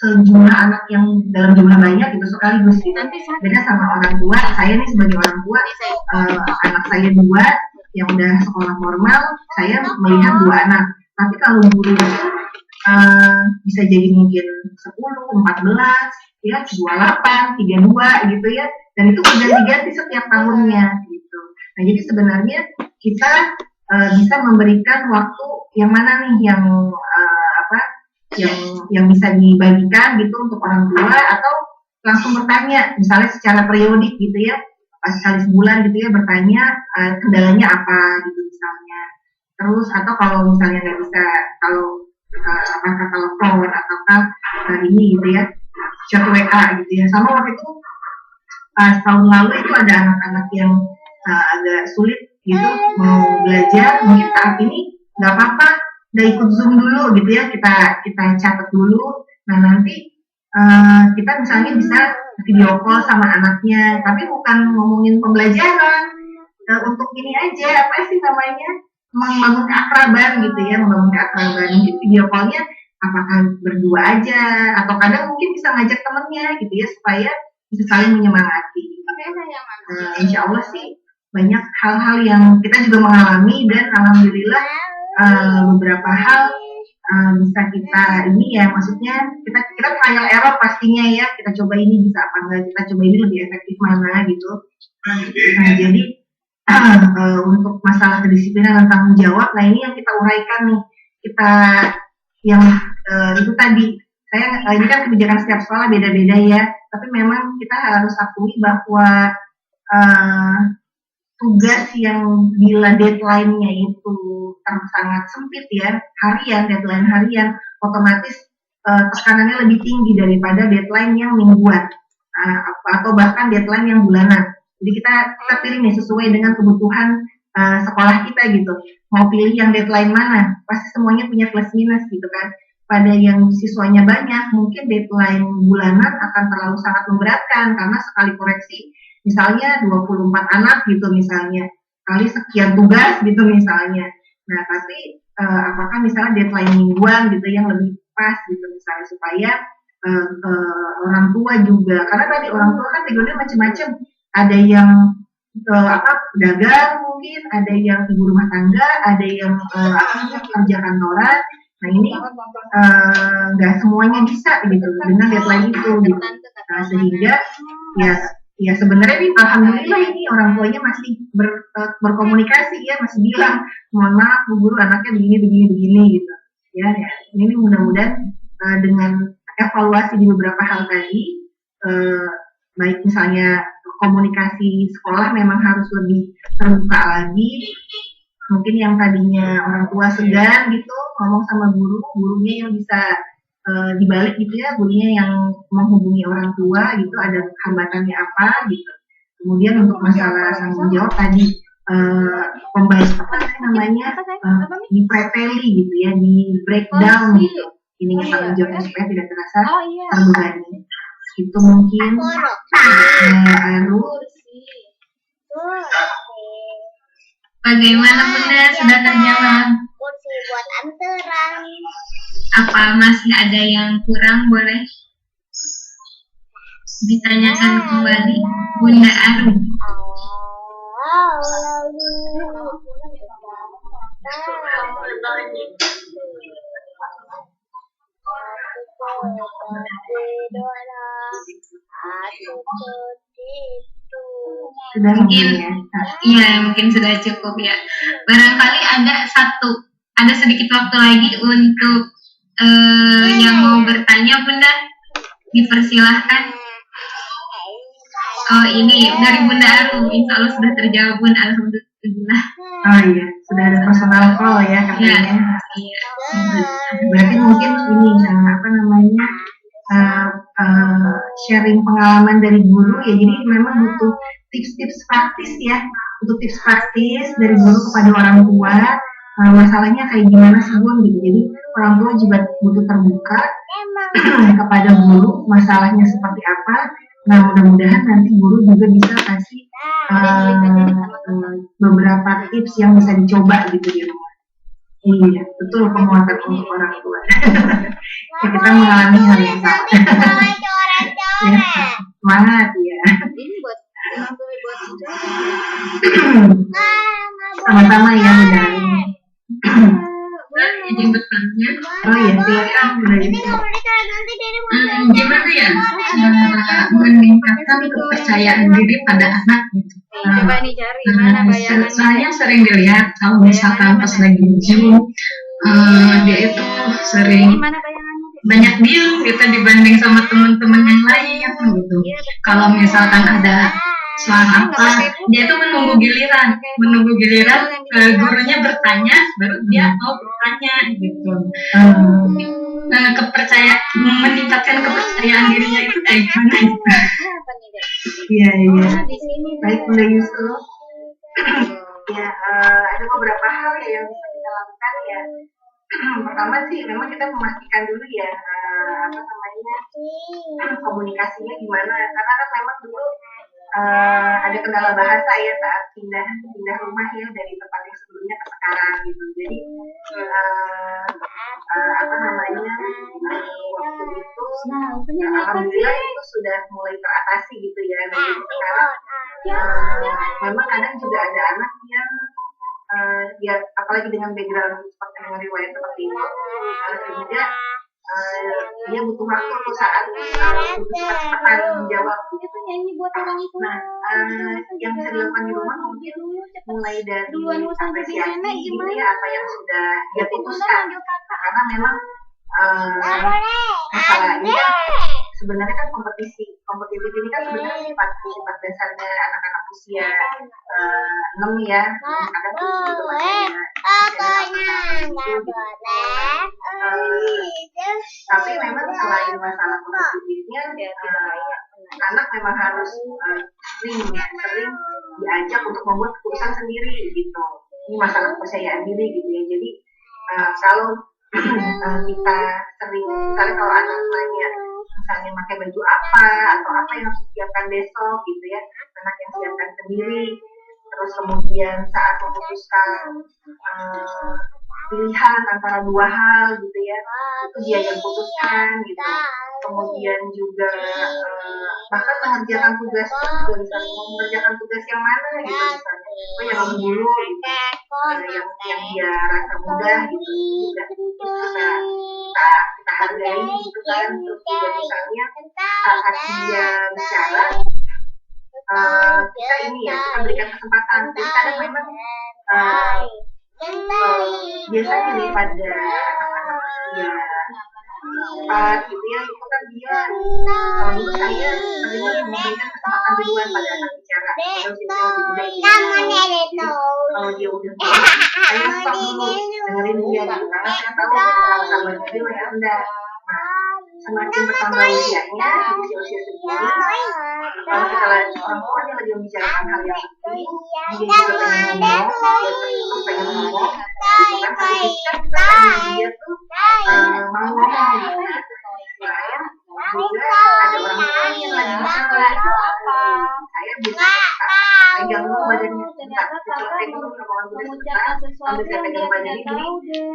sejumlah anak yang dalam jumlah banyak gitu sekaligus gitu. Beda sama orang tua. Saya nih sebagai orang tua, anak saya 2 yang udah sekolah formal, saya melihat 2 anak. Tapi kalau guru bisa jadi mungkin 10, 14, ya 28, 32 gitu ya. Dan itu berganti-ganti setiap tahunnya gitu. Nah jadi sebenarnya kita bisa memberikan waktu yang mana nih yang bisa dibagikan gitu untuk orang tua, atau langsung bertanya misalnya secara periodik gitu ya, sekali sebulan gitu ya, bertanya kendalanya apa gitu misalnya. Terus atau kalau misalnya nggak bisa, apakah telepon ataukah ini gitu ya, chat WA gitu ya. Sama waktu itu tahun lalu itu ada anak-anak yang agak sulit gitu mau belajar, mungkin saat ini nggak apa-apa, udah ikut Zoom dulu gitu ya, kita catat dulu. Nah nanti kita misalnya bisa video call sama anaknya, tapi bukan ngomongin pembelajaran, untuk ini aja, apa sih namanya, membangun keakraban gitu ya, membangun keakraban. Mungkin video callnya apakah berdua aja, atau kadang mungkin bisa ngajak temennya gitu ya, supaya bisa saling menyemangati. Insya Allah sih banyak hal-hal yang kita juga mengalami, dan alhamdulillah beberapa hal bisa kita ini ya, maksudnya kita trial error pastinya ya, kita coba ini bisa apa enggak, kita coba ini lebih efektif mana gitu. Nah jadi untuk masalah kedisiplinan dan tanggung jawab, nah ini yang kita uraikan nih, kita yang itu tadi, ini kan kebijakan setiap sekolah beda-beda ya, tapi memang kita harus akui bahwa tugas yang bila deadline-nya itu sangat sempit ya, deadline harian, otomatis tekanannya lebih tinggi daripada deadline yang mingguan, atau bahkan deadline yang bulanan. Jadi kita pilih nih sesuai dengan kebutuhan sekolah kita gitu. Mau pilih yang deadline mana? Pasti semuanya punya plus minus gitu kan. Pada yang siswanya banyak, mungkin deadline bulanan akan terlalu sangat memberatkan, karena sekali koreksi misalnya 24 anak gitu misalnya, kali sekian tugas gitu misalnya. Nah tapi apakah misalnya deadline mingguan gitu yang lebih pas gitu misalnya, supaya orang tua juga, karena tadi orang tua kan backgroundnya macam-macam, ada yang pedagang mungkin, ada yang ibu rumah tangga, ada yang kerja kantoran. Nah ini nggak semuanya bisa gitu dengan deadline itu gitu. Nah sehingga ya sebenarnya nih alhamdulillah ini orang tuanya masih berkomunikasi ya, masih bilang mohon maaf Bu Guru anaknya begini gitu ya. Ini mudah-mudahan dengan evaluasi di beberapa hal tadi, baik misalnya komunikasi sekolah memang harus lebih terbuka lagi. Mungkin yang tadinya orang tua segan gitu ngomong sama gurunya yang bisa dibalik gitu ya, gurunya yang menghubungi orang tua gitu, ada hambatannya apa gitu. Kemudian untuk masalah tanggung jawab tadi, pembahasan apa sih namanya, dipreteli gitu ya, di breakdown gitu, ininya tanggung jawabnya supaya tidak terasa terbebani. Itu mungkin Bagaimana Bunda, sudah terjawab? Kursi buat anteran. Apa masih ada yang kurang, boleh ditanyakan kembali Bunda Arum. Mungkin sudah cukup ya. Barangkali ada sedikit waktu lagi untuk yang mau bertanya, Bunda, dipersilahkan. Oh ini dari Bunda Arum, insya Allah sudah terjawab Bunda, alhamdulillah. Oh iya, sudah ada personal call ya katanya. Iya. Berarti mungkin ini apa namanya, sharing pengalaman dari guru ya, jadi memang butuh tips-tips praktis ya, dari guru kepada orang tua. Masalahnya kayak gimana sih Bun gitu, jadi orang tua juga butuh terbuka kepada guru masalahnya seperti apa. Nah mudah-mudahan nanti guru juga bisa kasih beberapa tips yang bisa dicoba gitu di rumah. Iya betul, penguatan untuk orang tua. Ya, kita mengalami hal yang sama. Semangat ya. Sama-sama ya Bunda. Izin bertanya. Oh iya, silakan Bunda. Gimana ya meningkatkan kepercayaan diri pada anak gitu. Coba nih cari mana bayangannya. Saya sering dilihat kalau misalkan pas lagi Zoom, dia itu sering banyak diem gitu dibanding sama teman-teman yang lain gitu. Kalau misalkan ada soal apa, dia itu menunggu giliran gurunya bertanya baru dia mau bertanya gitu. Meningkatkan kepercayaan dirinya itu kayak gimana? Iya. Baik Bunda Yusuf. Ya, ada beberapa hal ya yang bisa kita lakukan ya. Pertama sih memang kita memastikan dulu ya apa namanya komunikasinya gimana, karena kan memang dulu ada kendala bahasa ya saat pindah rumah ya dari tempat yang sebelumnya ke sekarang gitu. Jadi apa namanya waktu itu alhamdulillah itu sudah mulai teratasi gitu ya. Nah, jadi sekarang memang kadang juga ada anak yang ya apalagi dengan background seperti dengan riwayat seperti itu sehingga dia butuh waktu untuk saat untuk cepat-cepatan menjawab gitu. Nah, yang bisa dilakukan di rumah mungkin mulai dari apresiasi gitu ya apa yang sudah dia putuskan, karena memang masalah ini kan sebenarnya kan kompetitif ini kan sebenarnya sifat dasarnya anak-anak usia 6 ya, kadang tuh itu tapi memang selain masalah kompetitifnya anak memang harus sering diajak untuk membuat keputusan sendiri gitu. Ini masalah kepercayaan diri gitu ya. Jadi kalau kita sering, misalnya kalau anak nanya misalnya pakai baju apa atau apa yang harus disiapkan besok gitu ya, anak yang siapkan sendiri. Terus kemudian saat memutuskan pilihan antara dua hal gitu ya, itu dia yang putuskan gitu. Kemudian juga bahkan mengerjakan tugas juga, misalnya mau mengerjakan tugas yang mana gitu, misalnya yang dulu gitu, yang dia rasa mudah gitu juga kita hargai gitu kan. Terus juga misalnya saat dia bicara kita ini ya, kita berikan kesempatan. Jadi kadang memang biasanya nih pada anak-anak usia 4 gitu ya, itu kan dia menurut saya sering memberikan kesempatan duluan pada anak bicara. Terus dia lebih muda, kalau dia udah saya stop dulu dengerin dia gitu, karena saya tahu kalau sahabatnya dia ya rendah. Nah, semakin bertambah usianya di usia segini, kalau kita lihat orang tua yang lagi membicarakan hal yang penting, dia juga pengen ngomong, dia pengen ngomong, gitu kan. Tapi kan kita pengen dia tuh mau ngomong gitu ya. Selain juga ada orang tua yang lagi bicara, saya bisa pegang dulu badannya sebentar, dicelupin dulu ngomongan gue sebentar, sambil saya pegang badannya gini,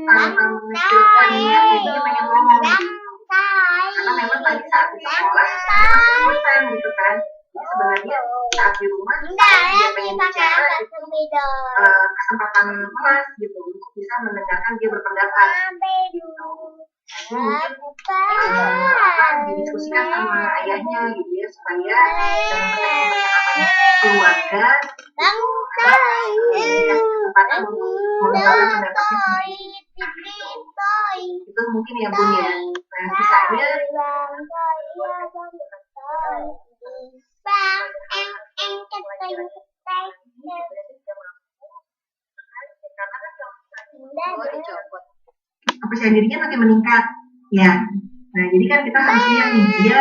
tanpa mengecilkan niat, dia pengen ngomong. Karena memang tadi saat di sekolah dia masih ikutan gitu kan. Jadi sebenarnya saat di rumah dia pengen bicara itu kesempatan emas gitu untuk bisa mendengarkan dia berpendapat gitu. Mungkin didiskusikan sama ayahnya gitu ya, supaya dalam percakapan keluarga dikasih kesempatan untuk mengungkapkan pendapatnya sendiri. Itu mungkin ya Bun ya. Nah, sisanya kepercayaan dirinya makin meningkat ya. Nah, jadi kan kita harus lihat nih dia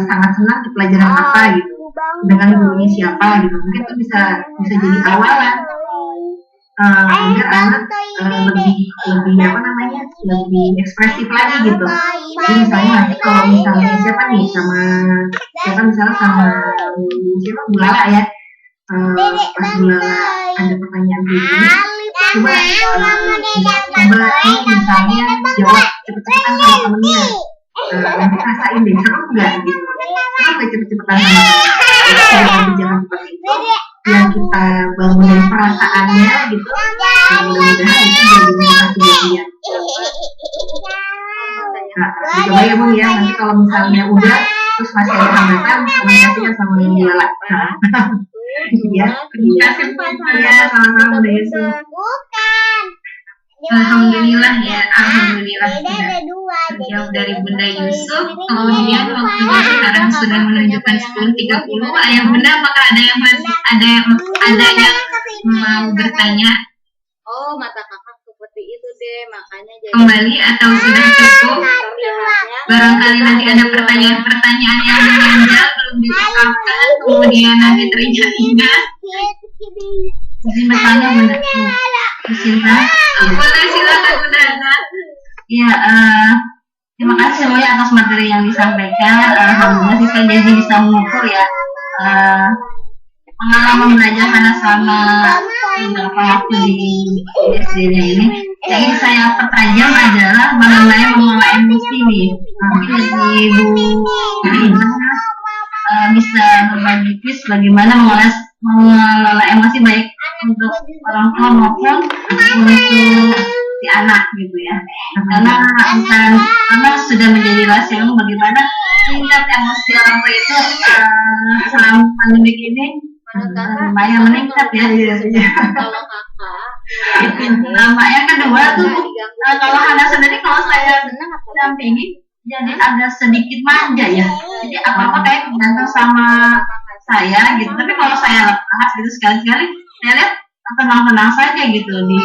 sangat senang di pelajaran apa gitu, dengan gurunya siapa gitu. Mungkin itu bisa jadi awalan agar anak lebih apa namanya, lebih ekspresif lagi gitu. Jadi misalnya nanti kalau misalnya siapa misalnya sama siapa Bulala ya, pas Bulala ada pertanyaan begini, coba ini misalnya jawab cepet-cepetan sama temennya, nanti rasain deh seru nggak gitu, seru nggak cepet-cepetan sama jangan seperti itu yang kita bangun dari perasaannya gitu. Mudah-mudahan itu jadi motivasi buat dia. Nah, coba ya Bun ya, nanti kalau misalnya udah terus masih ada hambatan, komunikasikan sama Bulala. Ya, terima kasih ya, sama-sama Bunda Yusuf. Alhamdulillah ya, alhamdulillah sudah jauh dari Bunda Yusuf. Kemudian waktunya sekarang sudah menunjukkan 10.30. Ayah Bunda, apakah ada yang mau bertanya? Oh, mata kakak seperti itu deh, makanya jadi Kembali atau sudah cukup? Barangkali nanti ada pertanyaan-pertanyaan yang menonjol belum diungkapkan, kemudian nanti teringat-ingat. Izin bertanya Bunda Sinta. Boleh, silakan Bunda Ana. Iya, terima kasih semuanya atas materi yang disampaikan. Alhamdulillah sih saya jadi bisa mengukur ya pengalaman belajar Hana selama beberapa waktu di SD-nya ini. Yang ingin saya pertajam adalah mengenai mengelola emosi nih. Mungkin dari Ibu bisa berbagi tips bagaimana mengelola emosi baik untuk orang tua maupun untuk si anak gitu ya. Karena sudah menjadi rahasia umum bagaimana tingkat emosi orang tua itu selama pandemi ini lumayan meningkat ya. Kalau kakak Yang kedua tuh kalau Hana sendiri kalau saya dampingi jadi agak sedikit manja ya. Jadi apa-apa kayak tergantung sama saya gitu. Tapi kalau saya lepas gitu sekali-sekali saya lihat tenang-tenang saja gitu di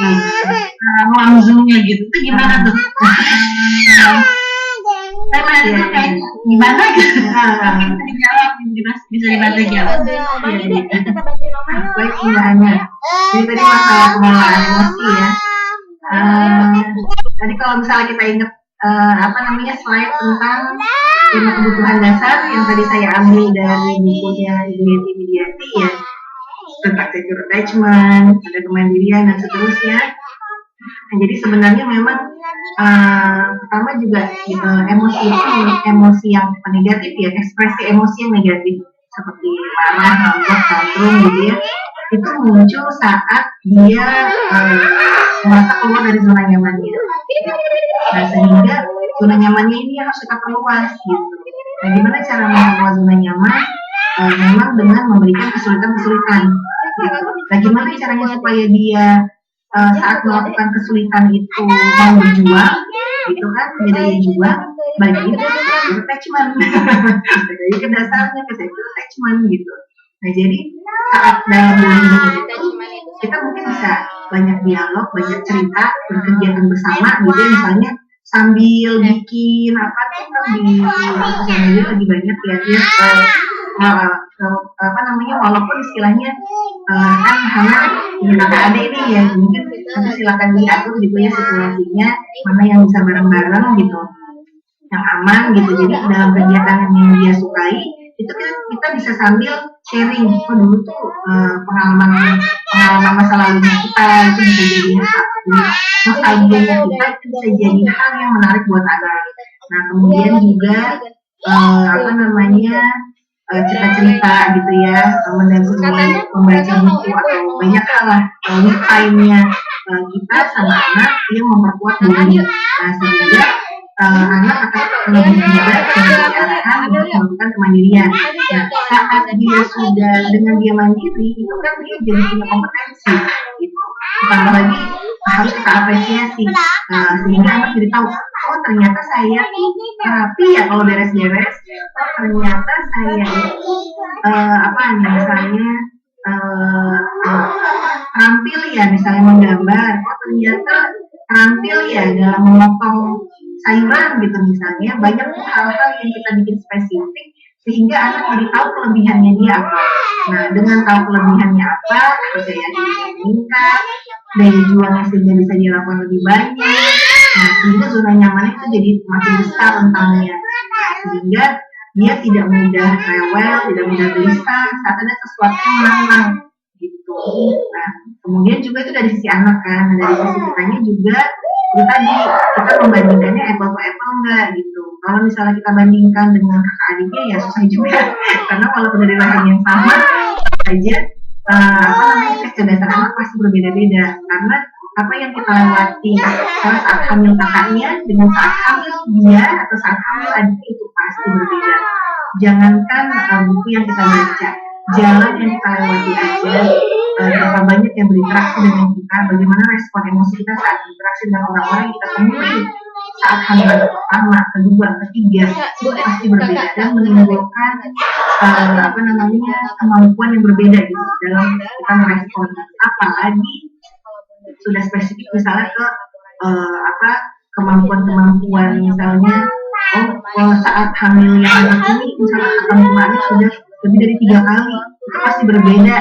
ruang zoomnya gitu. Itu gimana tuh? Saya melihat itu kayak gimana gitu. Mungkin bisa dijawab, bisa dibantu jawab. Baik, Hana. Jadi tadi masalah pengelolaan emosi ya. Tadi kalau misalnya kita ingat slide tentang 5 kebutuhan dasar yang tadi saya ambil dari bukunya Ibu Yeti Widiati ya, tentang secure attachment, ada kemandirian dan seterusnya. Nah, jadi sebenarnya memang pertama juga emosi itu emosi yang negatif ya, ekspresi emosi yang negatif seperti marah, ngambek, tantrum gitu ya, itu muncul saat dia merasa keluar dari zona nyamannya. Nah, sehingga zona nyamannya ini harus kita perluas gitu. Nah, gimana cara memperluas zona nyaman? Memang dengan memberikan kesulitan-kesulitan gitu. Nah, gimana caranya supaya dia saat melakukan kesulitan itu mau berjuang gitu kan, daya juang, balik itu secure attachment. Jadi ke dasarnya ke secure attachment gitu. Nah, jadi saat dalam bullying itu kita mungkin bisa banyak dialog, banyak cerita, berkegiatan bersama gitu ya, misalnya sambil bikin apa tuh kan di sosial media lagi banyak ya walaupun istilahnya kan Hana ingin ada ini ya, mungkin nanti silakan diatur gitu ya situasinya, mana yang bisa bareng-bareng gitu, yang aman gitu. Jadi dalam kegiatan yang dia sukai itu kita bisa sambil sharing, dulu tuh pengalaman masa lalunya kita itu bisa jadi nostalgia kita, itu bisa jadi hal yang menarik buat anak. Nah, kemudian juga cerita-cerita gitu ya, mendengarkan, membaca buku atau banyak hal lah, time-nya kita sama anak yang memperkuat diri. Nah, sehingga anak akan lebih mudah diberi arahan untuk melakukan kemandirian. Nah, saat dia sudah dengan dia mandiri, itu kan dia jadi punya kompetensi gitu. Ditambah lagi harus kita apresiasi, sehingga anak jadi tahu, oh ternyata saya rapi ya kalau beres-beres, oh ternyata saya misalnya terampil ya misalnya menggambar, oh ternyata terampil ya dalam memotong sayuran gitu misalnya. Banyak hal-hal yang kita bikin spesifik sehingga anak jadi tahu kelebihannya dia apa. Nah, dengan tahu kelebihannya apa, kepercayaan dirinya meningkat, daya juangnya sehingga bisa dilakukan lebih banyak. Nah, sehingga zona nyamannya itu jadi makin besar rentangnya. Nah, sehingga dia tidak mudah rewel, tidak mudah gelisah saat ada sesuatu yang menantang gitu. Nah, kemudian juga itu dari sisi anak kan, dari sisi kitanya juga itu tadi kita membandingkannya apple to apple enggak gitu. Kalau misalnya kita bandingkan dengan kakak adiknya ya susah juga, karena walaupun dari rahim yang sama saja kecerdasan anak pasti berbeda-beda, karena apa yang kita lewati saat hamil kakaknya dengan saat hamil dia atau saat hamil adiknya itu pasti berbeda. Jangankan buku yang kita baca, jalan yang kita lewati aja, berapa banyak yang berinteraksi dengan kita, bagaimana respon emosi kita saat berinteraksi dengan orang-orang yang kita temui saat hamil pertama, kedua, ketiga, itu pasti berbeda dan menimbulkan kemampuan yang berbeda gitu dalam kita merespon. Apalagi sudah spesifik misalnya ke kemampuan misalnya saat hamil yang anak ini misalnya akan kemarin sudah lebih dari 3 kali itu pasti berbeda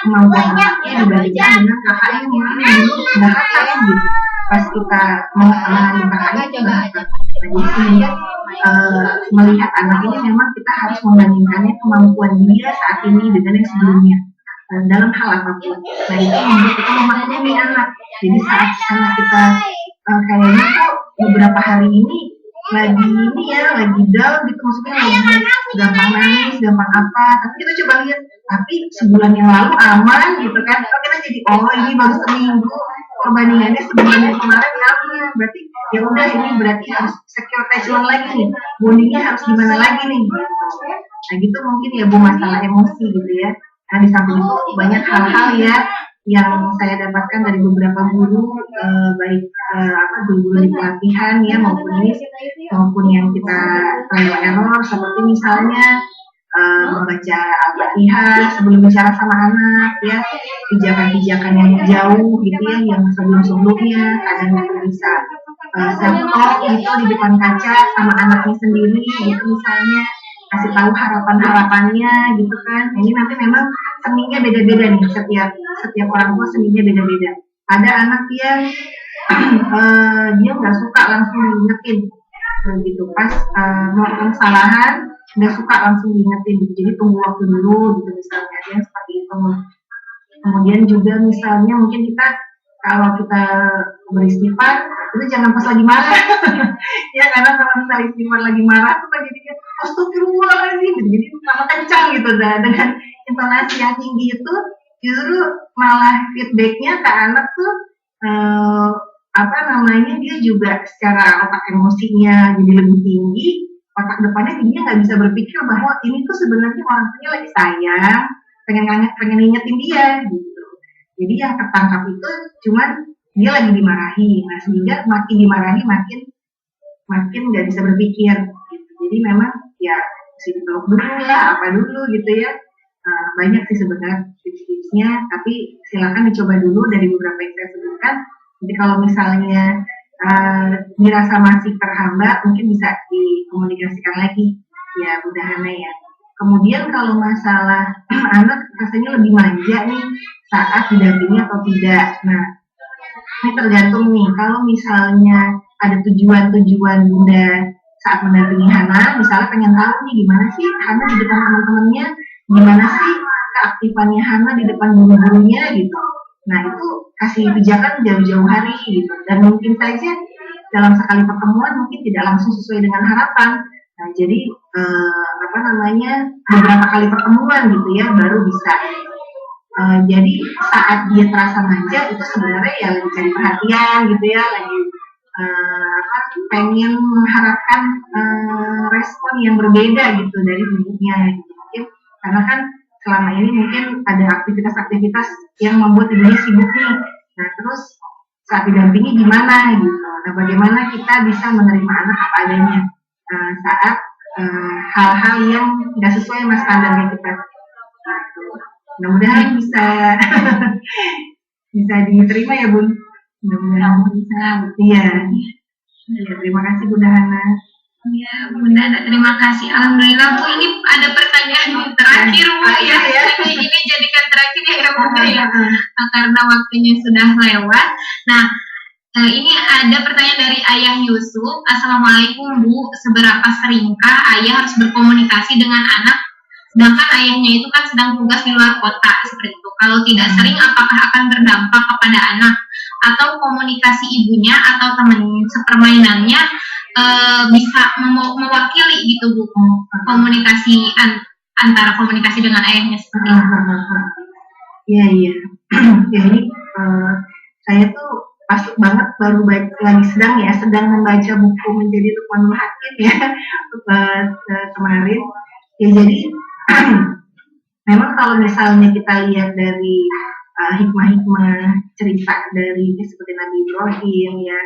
kemampuan anaknya dibandingkan dengan kakaknya yang mungkin dulu nggak kakak gitu. Pas kita mengenali kakaknya coba aja. Jadi sehingga melihat anak ini memang kita harus membandingkannya kemampuan dia saat ini dengan yang sebelumnya dalam hal apapun. Nah itu membuat kita memaklumi anak. Jadi saat anak kita kayaknya kok beberapa hari ini lagi down gitu, maksudnya lagi gampang nangis, gampang apa, tapi kita coba lihat, tapi sebulan yang lalu aman gitu kan, kita jadi ini baru seminggu, perbandingannya sebulan yang kemarin aman, berarti ya udah ini berarti harus secure attachment lagi nih, bondingnya harus gimana lagi nih gitu. Nah gitu mungkin ya Bu, masalah emosi gitu ya. Nah di samping itu banyak hal-hal ya yang saya dapatkan dari beberapa guru, baik guru di pelatihan ya maupun yang kita trial error, seperti misalnya membaca Al-Fatihah sebelum bicara sama anak ya, pijakan-pijakan yang jauh gitu ya, yang sebelumnya kadang itu bisa self-talk gitu di depan kaca sama anaknya sendiri gitu misalnya, kasih tahu harapan-harapannya gitu kan. Ini nanti memang seninya beda-beda nih, setiap orang tua seninya beda-beda. Ada anak yang dia nggak suka langsung diingetin gitu, pas melakukan kesalahan nggak suka langsung diingetin gitu. Jadi tunggu waktu dulu gitu misalnya, ada yang seperti itu. Kemudian juga misalnya mungkin kita kalau kita beristighfar itu jangan pas lagi marah ya, karena kalau misalnya istighfar lagi marah tuh kan jadinya astagfirullahaladzim gitu, jadi tambah kencang gitu dengan intonasi yang tinggi itu, justru malah feedbacknya ke anak tuh dia juga secara otak emosinya jadi lebih tinggi, otak depannya dia nggak bisa berpikir bahwa ini tuh sebenarnya orang tuanya lagi sayang, pengen ngingetin dia gitu. Jadi yang tertangkap itu cuman dia lagi dimarahi, nah sehingga makin dimarahi makin nggak bisa berpikir gitu. Jadi memang ya mesti dipeluk dulu lah, apa dulu gitu ya. Banyak sih sebenarnya tips-tipsnya, tapi silakan dicoba dulu dari beberapa yang saya sebutkan. Jadi kalau misalnya dirasa masih terhambat, mungkin bisa dikomunikasikan lagi ya Bu Dahana ya. Kemudian kalau masalah anak rasanya lebih manja nih saat didampingi atau tidak. Nah, ini tergantung nih, kalau misalnya ada tujuan-tujuan Bunda saat mendampingi Hana, misalnya pengen tahu nih gimana sih Hana di depan teman-temannya, gimana sih keaktifannya Hana di depan guru-gurunya gitu. Nah itu kasih pijakan jauh-jauh hari gitu, dan mungkin saja dalam sekali pertemuan mungkin tidak langsung sesuai dengan harapan. Nah jadi beberapa kali pertemuan gitu ya baru bisa. Jadi saat dia terasa manja itu sebenarnya ya lagi cari perhatian gitu ya, lagi pengen mengharapkan respon yang berbeda gitu dari ibunya gitu. Mungkin karena kan selama ini mungkin ada aktivitas-aktivitas yang membuat ibunya sibuk nih. Nah terus saat didampingi gimana gitu. Nah bagaimana kita bisa menerima anak apa adanya saat hal-hal yang nggak sesuai sama standarnya kita. Mudah-mudahan bisa bisa diterima ya Bun. Mudah-mudahan bisa. Iya. Terima kasih Bunda Hana. Ya Bunda, terima kasih. Alhamdulillah Bu, ini ada pertanyaan terakhir Bu ya. Ini jadikan terakhir ya Bunda ya. Karena waktunya sudah lewat. Nah, ini ada pertanyaan dari Ayah Yusuf. Assalamualaikum Bu, seberapa seringkah ayah harus berkomunikasi dengan anak sedangkan ayahnya itu kan sedang tugas di luar kota seperti itu? Kalau tidak sering, apakah akan berdampak kepada anak? Atau komunikasi ibunya atau teman sepermainannya bisa mewakili gitu Bu, komunikasi antara komunikasi dengan ayahnya seperti itu? Iya. Ya ini saya tuh pas banget baru sedang membaca buku Menjadi Luqmanul Hakim ya kemarin. Ya jadi memang kalau misalnya kita lihat dari hikmah-hikmah cerita dari seperti Nabi Ibrahim ya,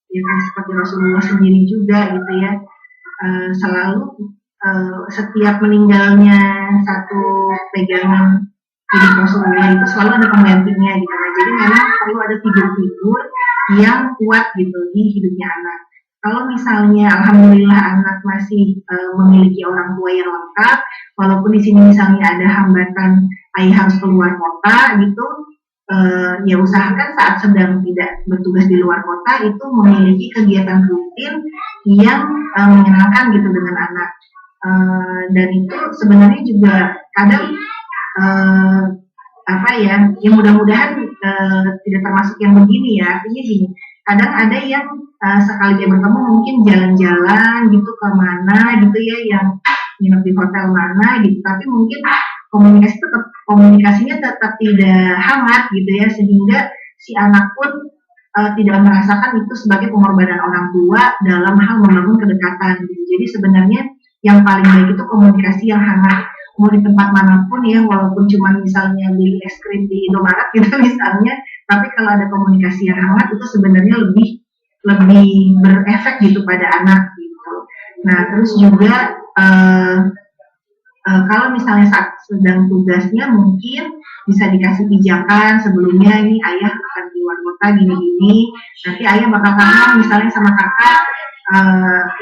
ya kan seperti Rasulullah sendiri juga gitu ya, selalu setiap meninggalnya satu pegangan hidup Rasulullah itu selalu ada penggantinya gitu. Nah, jadi memang perlu ada figur-figur yang kuat gitu di hidupnya anak. kalau misalnya alhamdulillah anak masih memiliki orang tua yang lengkap, walaupun di sini misalnya ada hambatan ayah harus keluar kota gitu, ya usahakan saat sedang tidak bertugas di luar kota itu memiliki kegiatan rutin yang menyenangkan gitu dengan anak. Dan itu sebenarnya juga kadang mudah-mudahan tidak termasuk yang begini ya. Artinya gini, kadang ada yang sekali dia bertemu mungkin jalan-jalan gitu ke mana gitu ya, yang nginep di hotel mana gitu, tapi mungkin komunikasinya tetap tidak hangat gitu ya, sehingga si anak pun tidak merasakan itu sebagai pengorbanan orang tua dalam hal membangun kedekatan gitu. Jadi sebenarnya yang paling baik itu komunikasi yang hangat, mau di tempat manapun ya, walaupun cuma misalnya beli es krim di Indomaret gitu misalnya, tapi kalau ada komunikasi yang hangat itu sebenarnya lebih berefek gitu pada anak gitu. Nah terus juga kalau misalnya saat sedang tugasnya mungkin bisa dikasih pijakan sebelumnya, ini ayah akan keluar kota gini-gini, nanti ayah bakal kangen misalnya sama kakak,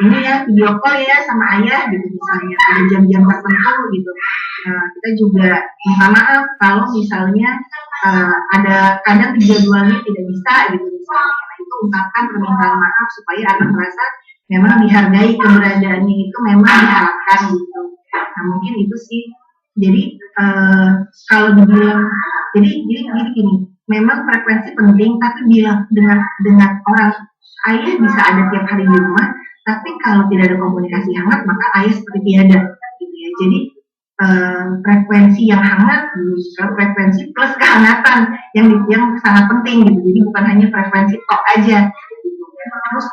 ini ya video call ya sama ayah gitu misalnya, ada jam-jam tertentu gitu. Kita juga minta maaf kalau misalnya ada kadang jadwalnya tidak bisa gitu misalnya. Nah, itu ungkapkan permintaan maaf supaya anak merasa memang dihargai, keberadaannya itu memang diharapkan gitu. Nah mungkin itu sih. Jadi kalau dibilang jadi gini, memang frekuensi penting, tapi bilang dengan orang ayah bisa ada tiap hari di rumah, tapi kalau tidak ada komunikasi hangat maka ayah seperti tiada gitu ya. Jadi frekuensi yang hangat, frekuensi plus kehangatan yang sangat penting gitu. Jadi bukan hanya frekuensi tok aja gitu. Terus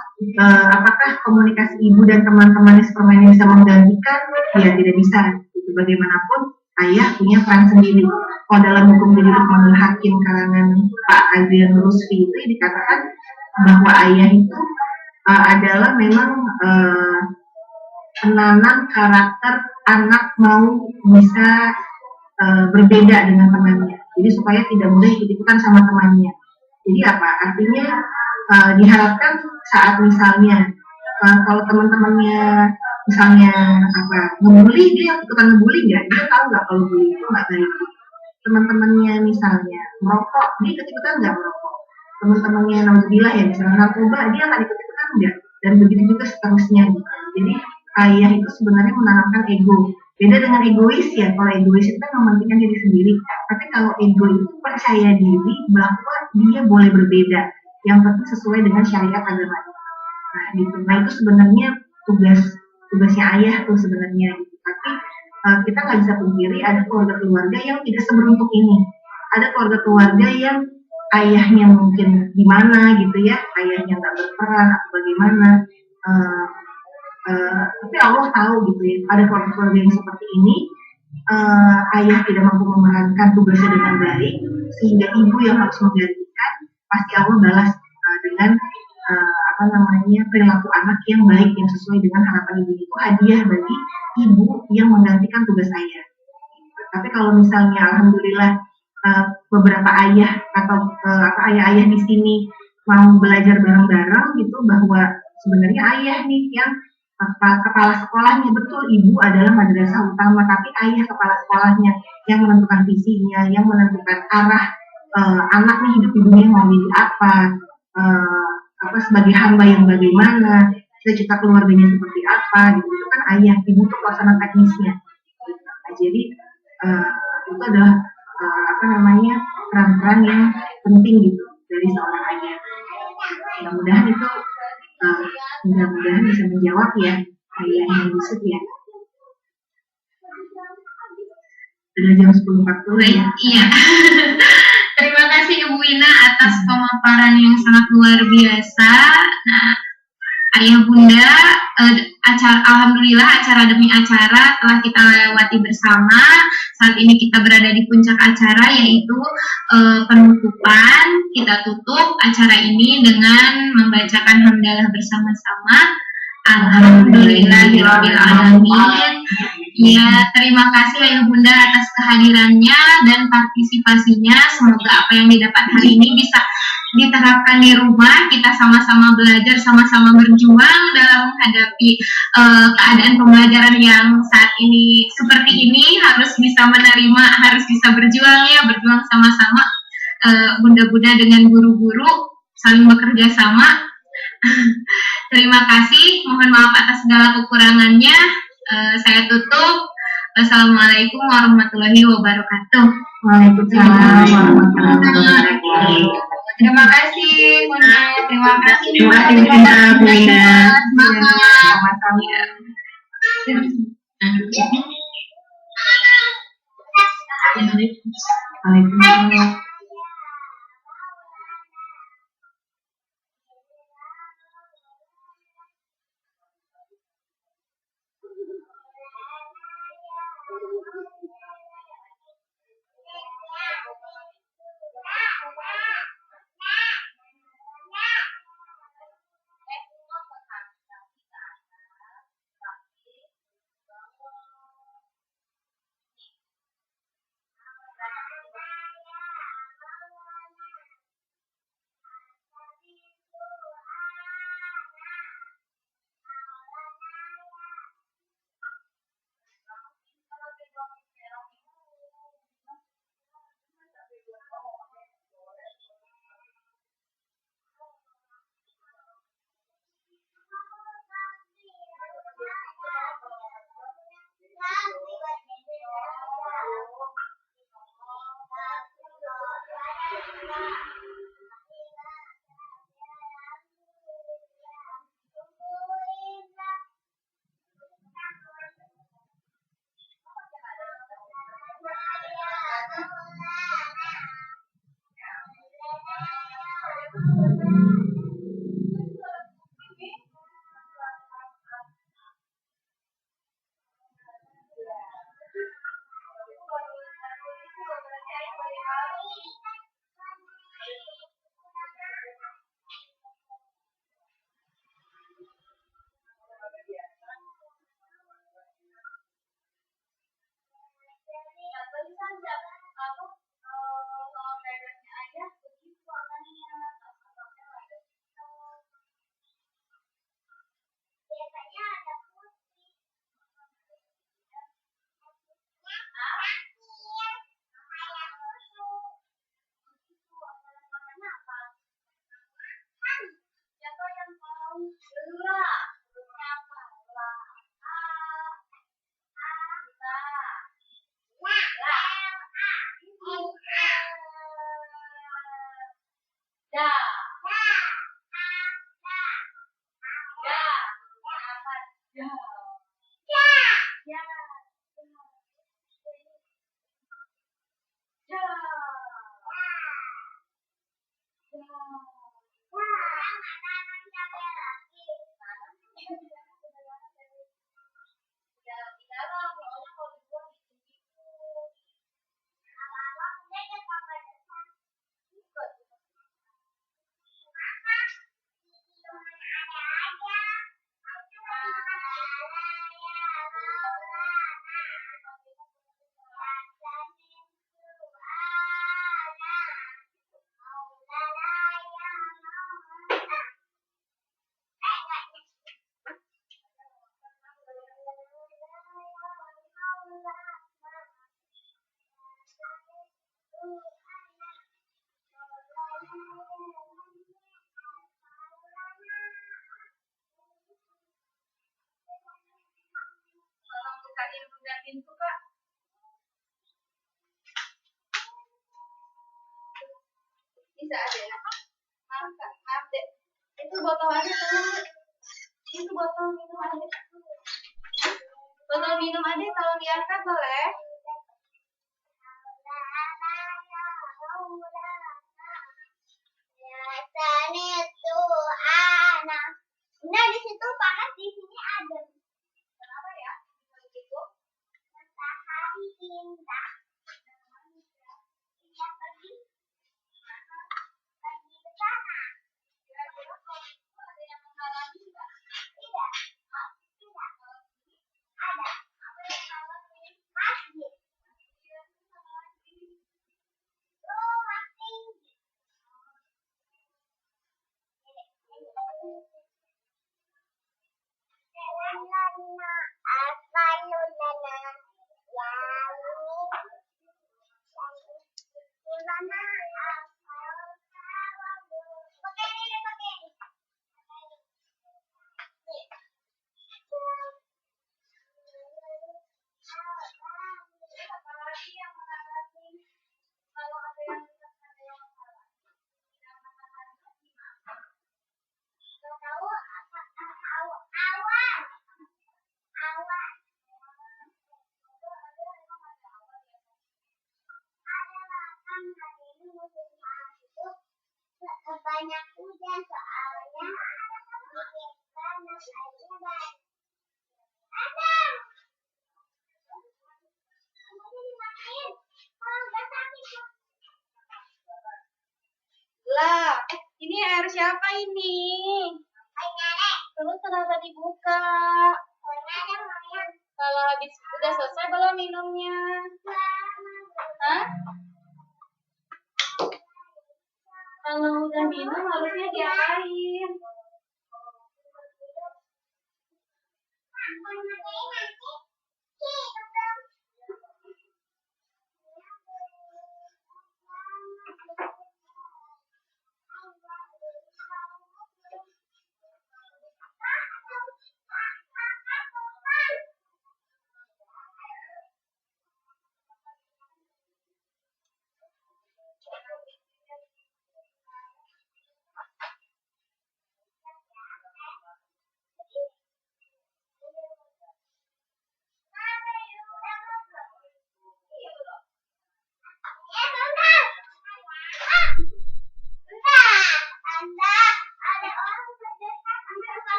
apakah komunikasi ibu dan teman-temannya Superman bisa menggantikan? Ya tidak bisa gitu. Bagaimanapun ayah punya peran sendiri. Kalau dalam hukum jadi Lukmanul Hakim karangan Pak Adrian Rusfi itu dikatakan bahwa ayah itu adalah memang menanam karakter anak mau bisa berbeda dengan temannya. Jadi supaya tidak mudah ikut-ikutan sama temannya. Jadi apa? Artinya diharapkan saat misalnya kalau teman-temannya misalnya ngebully, dia ikutan ngebully nggak? Dia tahu nggak kalau bully itu nggak baik. Teman-temannya misalnya merokok, dia ikut-ikutan nggak merokok? Teman-temannya nauzubillah ya misalnya narkoba, dia akan ikut-ikutan nggak? Dan begitu juga seterusnya gitu. Jadi ayah itu sebenarnya menanamkan ego. Beda dengan egois ya. Kalau egois itu mementingkan diri sendiri. Tapi kalau ego itu percaya diri bahwa dia boleh berbeda. Yang penting sesuai dengan syariat agama. Nah gitu. Nah itu sebenarnya tugasnya ayah tuh sebenarnya gitu. Tapi kita nggak bisa pungkiri ada keluarga yang tidak seberuntung ini. Ada keluarga yang ayahnya mungkin di mana gitu ya, ayahnya nggak berperan atau bagaimana. Tapi Allah tahu gitu ya, ada keluarga yang seperti ini, ayah tidak mampu memerankan tugasnya dengan baik, sehingga ibu yang harus menggantikan, pasti Allah balas dengan perilaku anak yang baik yang sesuai dengan harapan ibu. Itu hadiah bagi ibu yang menggantikan tugas ayah. Tapi kalau misalnya alhamdulillah beberapa ayah atau ayah-ayah di sini mau belajar bareng-bareng gitu, bahwa sebenarnya ayah nih yang kepala sekolahnya, betul ibu adalah madrasah utama, tapi ayah kepala sekolahnya yang menentukan visinya, yang menentukan arah anak nih hidup di dunia mau jadi apa sebagai hamba yang bagaimana, cita-cita keluarganya seperti apa gitu. Itu kan ayah, ibu tuh pelaksana teknisnya. Nah, jadi itu adalah peran-peran yang penting gitu dari seorang ayah. Mudah-mudahan itu bisa menjawab ya ayah yang Yusuf ya. Sudah jam 10.40 ya. Iya. Terima kasih Ibu Wina atas pemaparan yang sangat luar biasa. Nah, Ayah Bunda, alhamdulillah acara demi acara telah kita lewati bersama. Saat ini kita berada di puncak acara, yaitu penutupan. Kita tutup acara ini dengan membacakan hamdalah bersama-sama. Alhamdulillahirabbil alamin. Ya, terima kasih Ayah Bunda atas kehadirannya dan partisipasinya. Semoga apa yang didapat hari ini bisa diterapkan di rumah. Kita sama-sama belajar, sama-sama berjuang dalam menghadapi keadaan pembelajaran yang saat ini seperti ini. Harus bisa menerima, harus bisa berjuang ya, berjuang sama-sama. Bunda-bunda dengan guru-guru saling bekerja sama. Terima kasih, mohon maaf atas segala kekurangannya. Saya tutup. Assalamualaikum warahmatullahi wabarakatuh. Waalaikumsalam warahmatullahi wabarakatuh. Terima kasih Bunda. Terima kasih. Terima kasih Bunda. Semangat. Waalaikumsalam. Bisa ada ya? Maaf deh. Itu botol aja tolong. Itu botol minum aja. Botol minum aja tolong diangkat boleh? Itu anak. Nah di situ panas, di sini adem. Kenapa ya? Begitu. Matahari indah. Dia pergi ke sana. Kira-kira kalau itu ada yang menghalangi nggak? Tidak. banyak hujan soalnya kita airnya banyak. Adam, kamu dimatiin. Kalau nggak sakit. Lah, ini air siapa ini? Air nenek. Terus kenapa dibuka? Soalnya ada moyang. Kalau habis udah selesai belum minumnya? Hah? Kalau udah minum harusnya diapain?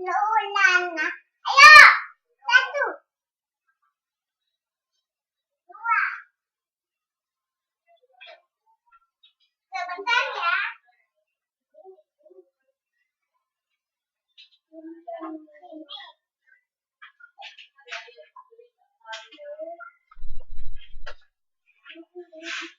Lulana. Ayo, 1, 2. Sebentar ya. Ini.